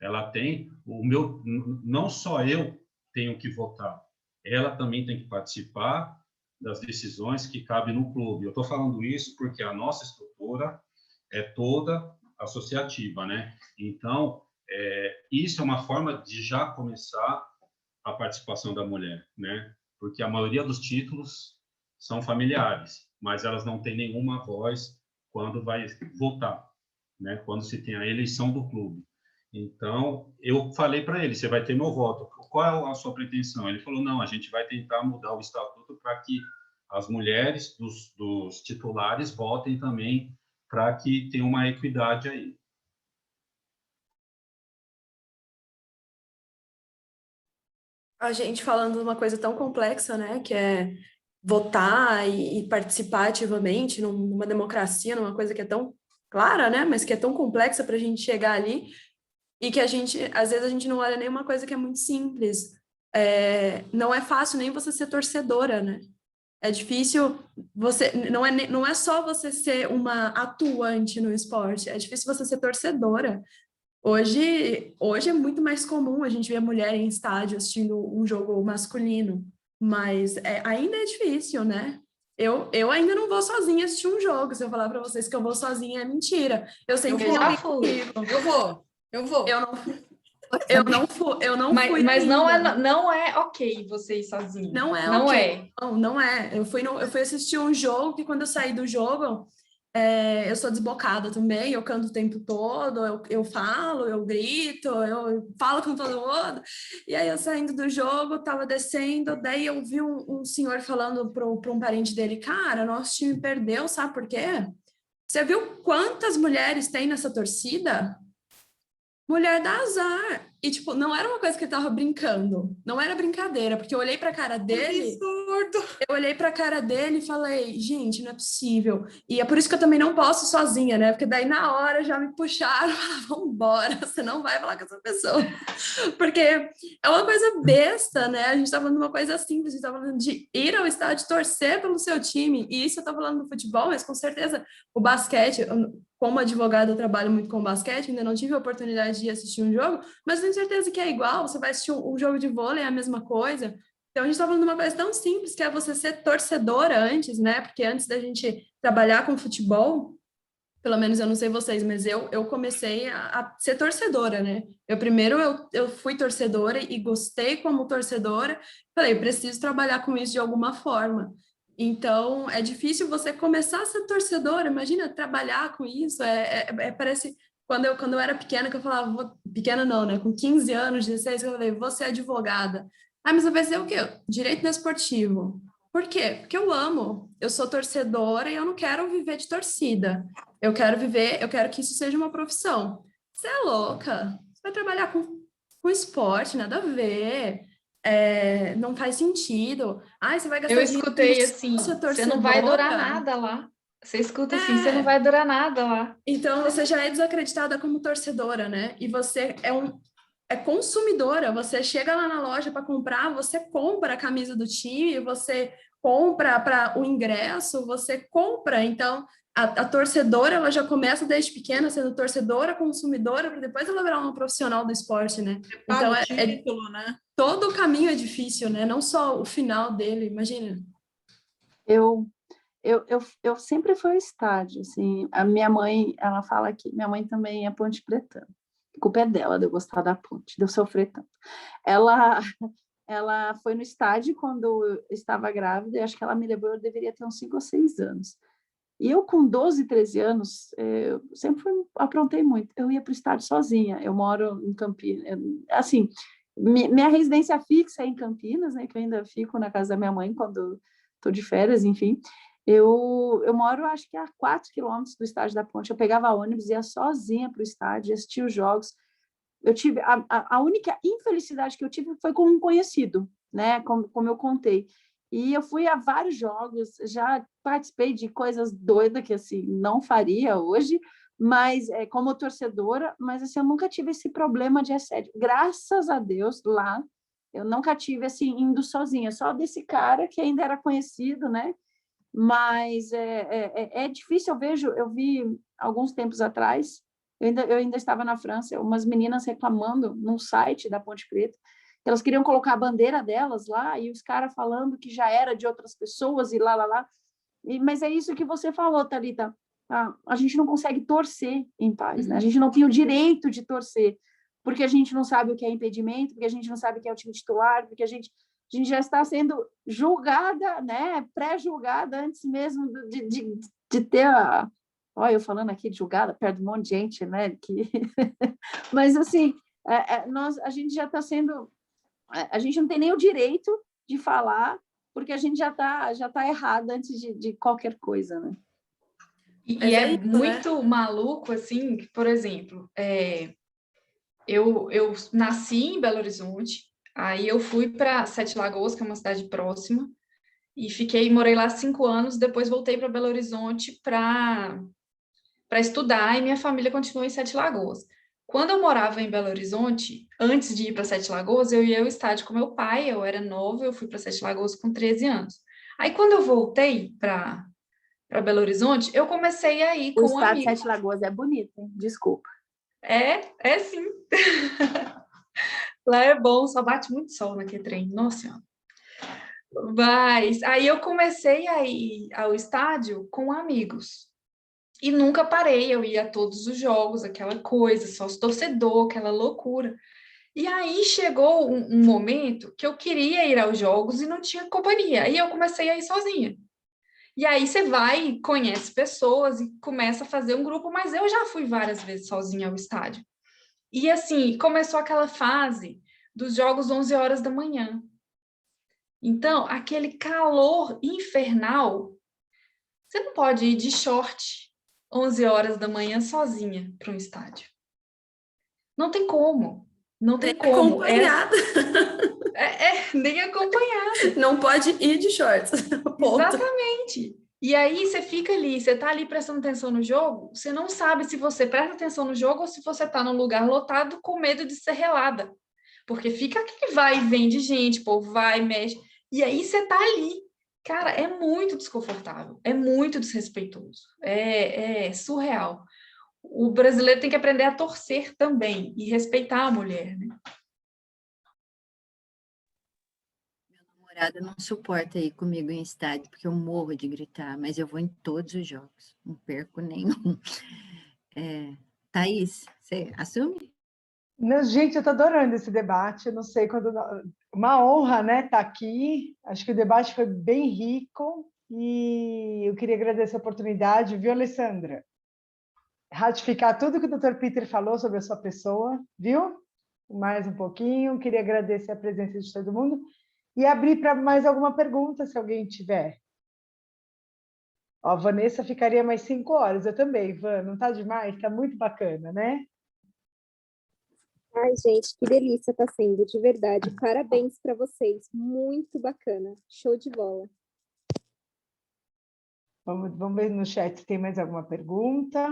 Ela tem não só eu tenho que votar, ela também tem que participar das decisões que cabem no clube. Eu estou falando isso porque a nossa estrutura é toda associativa, né? Então, isso é uma forma de já começar a participação da mulher, né? Porque a maioria dos títulos são familiares, mas elas não têm nenhuma voz quando vai votar, né? Quando se tem a eleição do clube. Então, eu falei para ele, você vai ter meu voto. Qual é a sua pretensão? Ele falou, não, a gente vai tentar mudar o estatuto para que as mulheres dos titulares votem também, para que tenha uma equidade aí. A gente falando de uma coisa tão complexa, né, que é votar e participar ativamente numa democracia, numa coisa que é tão clara, né, mas que é tão complexa para a gente chegar ali, e que às vezes a gente não olha nenhuma coisa que é muito simples. Não é fácil nem você ser torcedora, né? É difícil não é só você ser uma atuante no esporte, é difícil você ser torcedora. Hoje é muito mais comum a gente ver a mulher em estádio assistindo um jogo masculino, mas ainda é difícil, né? Eu ainda não vou sozinha assistir um jogo. Se eu falar para vocês que eu vou sozinha, é mentira. Eu sempre já fui. Eu vou. Eu não fui. Mas não é ok você ir sozinha. Não é não okay. Não é. Eu fui assistir um jogo que quando eu saí do jogo, eu sou desbocada também, eu canto o tempo todo, eu falo, eu grito, eu falo com todo mundo. E aí eu saindo do jogo, tava descendo, daí eu vi um senhor falando para um parente dele, cara, nosso time perdeu, sabe por quê? Você viu quantas mulheres tem nessa torcida? Mulher dá azar. E, tipo, não era uma coisa que ele tava brincando. Não era brincadeira, porque eu olhei pra cara dele... Eu olhei pra cara dele e falei, gente, não é possível. E é por isso que eu também não posso sozinha, né? Porque daí, na hora, já me puxaram e falaram, vambora, você não vai falar com essa pessoa. Porque é uma coisa besta, né? A gente tá falando de uma coisa simples, a gente tá falando de ir ao estádio, torcer pelo seu time. E isso eu tô falando do futebol, mas com certeza o basquete... Como advogada, eu trabalho muito com basquete, ainda não tive a oportunidade de assistir um jogo, mas tenho certeza que é igual, você vai assistir um jogo de vôlei, é a mesma coisa. Então, a gente está falando de uma coisa tão simples, que é você ser torcedora antes, né? Porque antes da gente trabalhar com futebol, pelo menos eu não sei vocês, mas eu comecei a ser torcedora, né? Eu fui torcedora e gostei como torcedora, falei, preciso trabalhar com isso de alguma forma. Então, é difícil você começar a ser torcedora, imagina trabalhar com isso, parece... Quando eu era pequena, que eu falava, pequena não, né? Com 15 anos, 16, eu falei, vou ser advogada. Mas vai ser o quê? Direito desportivo. Por quê? Porque eu amo, eu sou torcedora e eu não quero viver de torcida. Eu quero que isso seja uma profissão. Você é louca, você vai trabalhar com esporte, nada a ver... não faz sentido. Você vai gastar dinheiro. Eu escutei assim, você não vai durar nada lá. Você escuta assim, você não vai durar nada lá. Então, você já é desacreditada como torcedora, né? E você é consumidora. Você chega lá na loja para comprar, você compra a camisa do time, você compra para o ingresso, você compra. Então, a torcedora, ela já começa desde pequena sendo torcedora, consumidora, para depois ela virar uma profissional do esporte, né? Então, título, né? Todo o caminho é difícil, né? Não só o final dele, imagina. Eu sempre fui ao estádio, assim, a minha mãe, ela fala que minha mãe também é ponte pretana, a culpa é dela, de eu gostar da ponte, de eu sofrer tanto. Ela foi no estádio quando eu estava grávida, e acho que ela me levou, eu deveria ter uns 5 ou 6 anos. E eu, com 12, 13 anos, eu sempre aprontei muito. Eu ia para o estádio sozinha. Eu moro em Campinas. Assim, minha residência fixa é em Campinas, né? Que eu ainda fico na casa da minha mãe quando estou de férias, enfim. Eu moro, acho que a 4 quilômetros do estádio da Ponte. Eu pegava ônibus, ia sozinha para o estádio, assistia os jogos. Eu tive a única infelicidade que eu tive foi com um conhecido, né? Como eu contei. E eu fui a vários jogos, já participei de coisas doidas que assim não faria hoje, mas como torcedora, mas assim eu nunca tive esse problema de assédio. Graças a Deus lá eu nunca tive assim indo sozinha, só desse cara que ainda era conhecido, né? Mas é difícil. Eu vi alguns tempos atrás, eu ainda estava na França, umas meninas reclamando num site da Ponte Preta, que elas queriam colocar a bandeira delas lá, e os caras falando que já era de outras pessoas, e lá. Mas é isso que você falou, Thalita. A gente não consegue torcer em paz, né? A gente não tem o direito de torcer, porque a gente não sabe o que é impedimento, porque a gente não sabe o que é o time titular, porque a gente já está sendo julgada, né? Pré-julgada antes mesmo de ter a... Olha, eu falando aqui de julgada, perto de um monte de gente, né? Mas, assim, a gente já está sendo... A gente não tem nem o direito de falar, porque a gente já tá errada antes de qualquer coisa, né? E é muito maluco, assim, que, por exemplo, eu nasci em Belo Horizonte, aí eu fui para Sete Lagoas, que é uma cidade próxima, e morei lá 5 anos, depois voltei para Belo Horizonte para estudar, e minha família continuou em Sete Lagoas. Quando eu morava em Belo Horizonte, antes de ir para Sete Lagoas, eu ia ao estádio com meu pai, eu era nova, eu fui para Sete Lagoas com 13 anos. Aí, quando eu voltei para Belo Horizonte, eu comecei a ir com O estádio amigos. Sete Lagoas é bonito, hein? Desculpa. É sim. Lá é bom, só bate muito sol naquele trem, nossa senhora. Mas aí eu comecei a ir ao estádio com amigos. E nunca parei, eu ia a todos os jogos, aquela coisa, sócio torcedor, aquela loucura. E aí chegou um momento que eu queria ir aos jogos e não tinha companhia. Aí eu comecei a ir sozinha. E aí você vai, conhece pessoas e começa a fazer um grupo, mas eu já fui várias vezes sozinha ao estádio. E assim, começou aquela fase dos jogos 11 horas da manhã. Então, aquele calor infernal, você não pode ir de short 11 horas da manhã sozinha para um estádio. Não tem como. Não tem como. Acompanhada. Nem acompanhada. Não pode ir de shorts. Ponto. Exatamente. E aí você fica ali, você tá ali prestando atenção no jogo, você não sabe se você presta atenção no jogo ou se você tá num lugar lotado com medo de ser relada. Porque fica aquele vai e vem de gente, o povo vai, mexe. E aí você tá ali. Cara, é muito desconfortável, é muito desrespeitoso, é surreal. O brasileiro tem que aprender a torcer também e respeitar a mulher, né? Meu namorado não suporta ir comigo em estádio, porque eu morro de gritar, mas eu vou em todos os jogos, não perco nenhum. Thaís, você assume? Não, gente, eu estou adorando esse debate. Eu não sei quando. Uma honra, né, estar aqui. Acho que o debate foi bem rico e eu queria agradecer a oportunidade, viu, Alessandra? Ratificar tudo que o Dr. Peter falou sobre a sua pessoa, viu? Mais um pouquinho. Queria agradecer a presença de todo mundo e abrir para mais alguma pergunta, se alguém tiver. Ó, a Vanessa ficaria mais 5 horas. Eu também, Van. Não está demais? Está muito bacana, né? Ai, gente, que delícia tá sendo, de verdade. Parabéns para vocês. Muito bacana. Show de bola. Vamos ver no chat se tem mais alguma pergunta.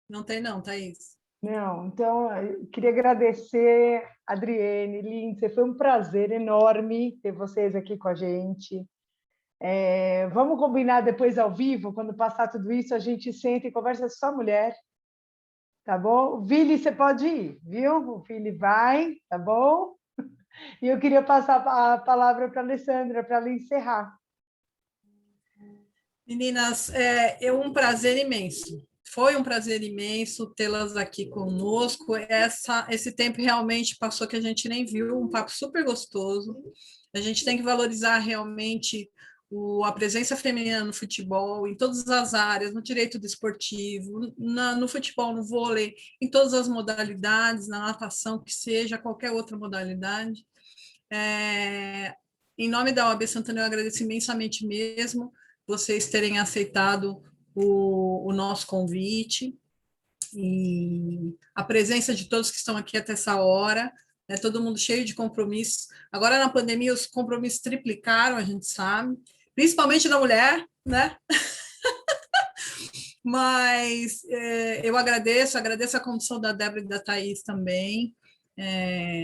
Não tem não, Thaís. Não, então, eu queria agradecer, Adriene, Lindsay, foi um prazer enorme ter vocês aqui com a gente. Vamos combinar depois ao vivo, quando passar tudo isso, a gente senta e conversa só mulher, tá bom? Vili, você pode ir, viu? O Vili vai, tá bom? E eu queria passar a palavra para a Alessandra, para ela encerrar. Meninas, é um prazer imenso. Foi um prazer imenso tê-las aqui conosco. Esse tempo realmente passou que a gente nem viu, um papo super gostoso. A gente tem que valorizar realmente a presença feminina no futebol, em todas as áreas, no direito desportivo, no futebol, no vôlei, em todas as modalidades, na natação, que seja, qualquer outra modalidade. Em nome da OAB Santana, eu agradeço imensamente mesmo vocês terem aceitado o nosso convite e a presença de todos que estão aqui até essa hora, né, todo mundo cheio de compromissos. Agora, na pandemia, os compromissos triplicaram, a gente sabe, principalmente da mulher, né? Mas eu agradeço a comissão da Débora e da Thaís também.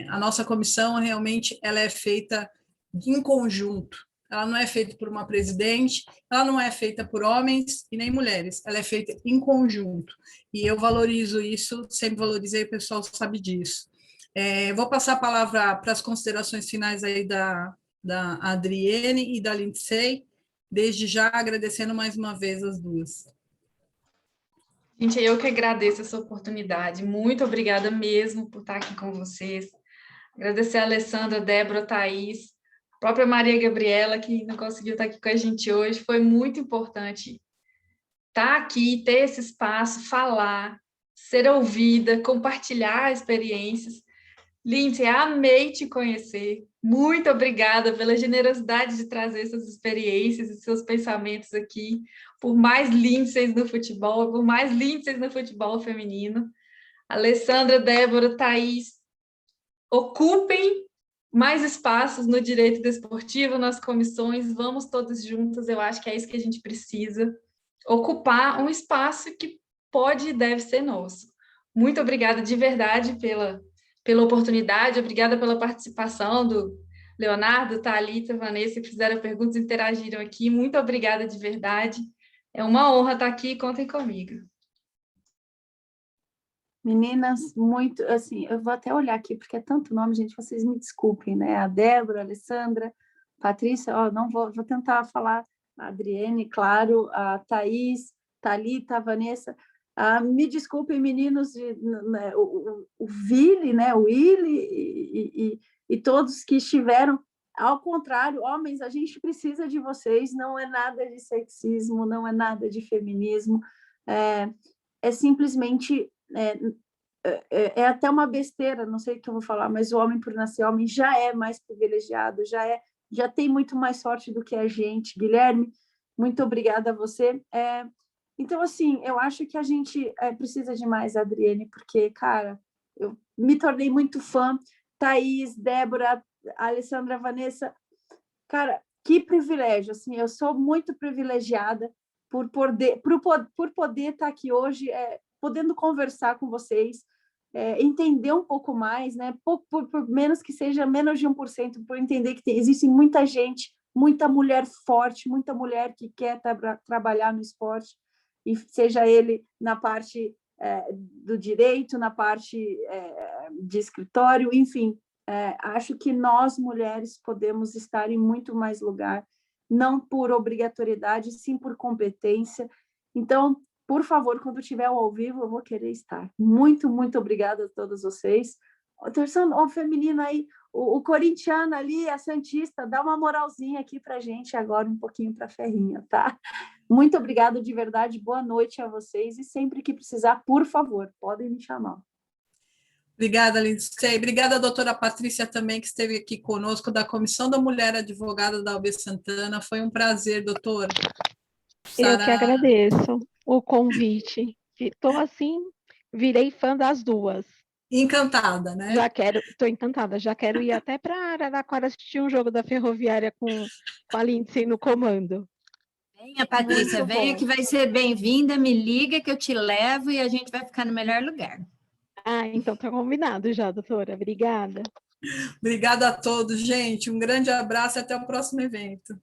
A nossa comissão, realmente, ela é feita em conjunto. Ela não é feita por uma presidente, ela não é feita por homens e nem mulheres, ela é feita em conjunto. E eu valorizo isso, sempre valorizei, o pessoal sabe disso. Vou passar a palavra para as considerações finais aí da Adriene e da Lindsay, desde já agradecendo mais uma vez as duas. Gente, eu que agradeço essa oportunidade. Muito obrigada mesmo por estar aqui com vocês. Agradecer a Alessandra, a Débora, a Thaís, a própria Maria Gabriela, que não conseguiu estar aqui com a gente hoje. Foi muito importante estar aqui, ter esse espaço, falar, ser ouvida, compartilhar experiências. Lindsay, amei te conhecer. Muito obrigada pela generosidade de trazer essas experiências e seus pensamentos aqui, por mais Lindsays no futebol, por mais Lindsays no futebol feminino. Alessandra, Débora, Thaís, ocupem mais espaços no direito desportivo, nas comissões, vamos todas juntas, eu acho que é isso que a gente precisa, ocupar um espaço que pode e deve ser nosso. Muito obrigada de verdade pela oportunidade, obrigada pela participação do Leonardo, Thalita, Vanessa, que fizeram perguntas e interagiram aqui. Muito obrigada de verdade. É uma honra estar aqui, contem comigo. Meninas, muito, assim, eu vou até olhar aqui, porque é tanto nome, gente, vocês me desculpem, né? A Débora, a Alessandra, Patrícia, não vou tentar falar, a Adriene, claro, a Thaís, Thalita, a Vanessa. Me desculpem, meninos, né, o Vili, né, o Willi e todos que estiveram. Ao contrário, homens, a gente precisa de vocês, não é nada de sexismo, não é nada de feminismo, é simplesmente... É até uma besteira, não sei o que eu vou falar, mas o homem, por nascer homem, já é mais privilegiado, já tem muito mais sorte do que a gente. Guilherme, muito obrigada a você. Então, assim, eu acho que a gente precisa de mais, Adriene, porque, cara, eu me tornei muito fã. Thaís, Débora, Alessandra, Vanessa, cara, que privilégio, assim, eu sou muito privilegiada por poder estar aqui hoje, podendo conversar com vocês, entender um pouco mais, né? Por menos que seja menos de 1%, por entender que existe muita gente, muita mulher forte, muita mulher que quer trabalhar no esporte, e seja ele na parte do direito, na parte de escritório, enfim. Acho que nós, mulheres, podemos estar em muito mais lugar, não por obrigatoriedade, sim por competência. Então, por favor, quando tiver ao vivo, eu vou querer estar. Muito, muito obrigada a todos vocês. O torcedor feminino aí, o corintiano ali, a santista, dá uma moralzinha aqui para a gente agora, um pouquinho para a Ferrinha, tá? Muito obrigada de verdade, boa noite a vocês, e sempre que precisar, por favor, podem me chamar. Obrigada, Lindsay. Obrigada, doutora Patrícia, também, que esteve aqui conosco, da Comissão da Mulher Advogada da OAB Santana. Foi um prazer, doutora. Eu que agradeço o convite. Estou assim, virei fã das duas. Encantada, né? Estou encantada, já quero ir até para Araraquara assistir um jogo da Ferroviária com a Lindsay no comando. Venha, Patrícia, venha que vai ser bem-vinda, me liga que eu te levo e a gente vai ficar no melhor lugar. Então tá combinado já, doutora. Obrigada. Obrigada a todos, gente. Um grande abraço e até o próximo evento.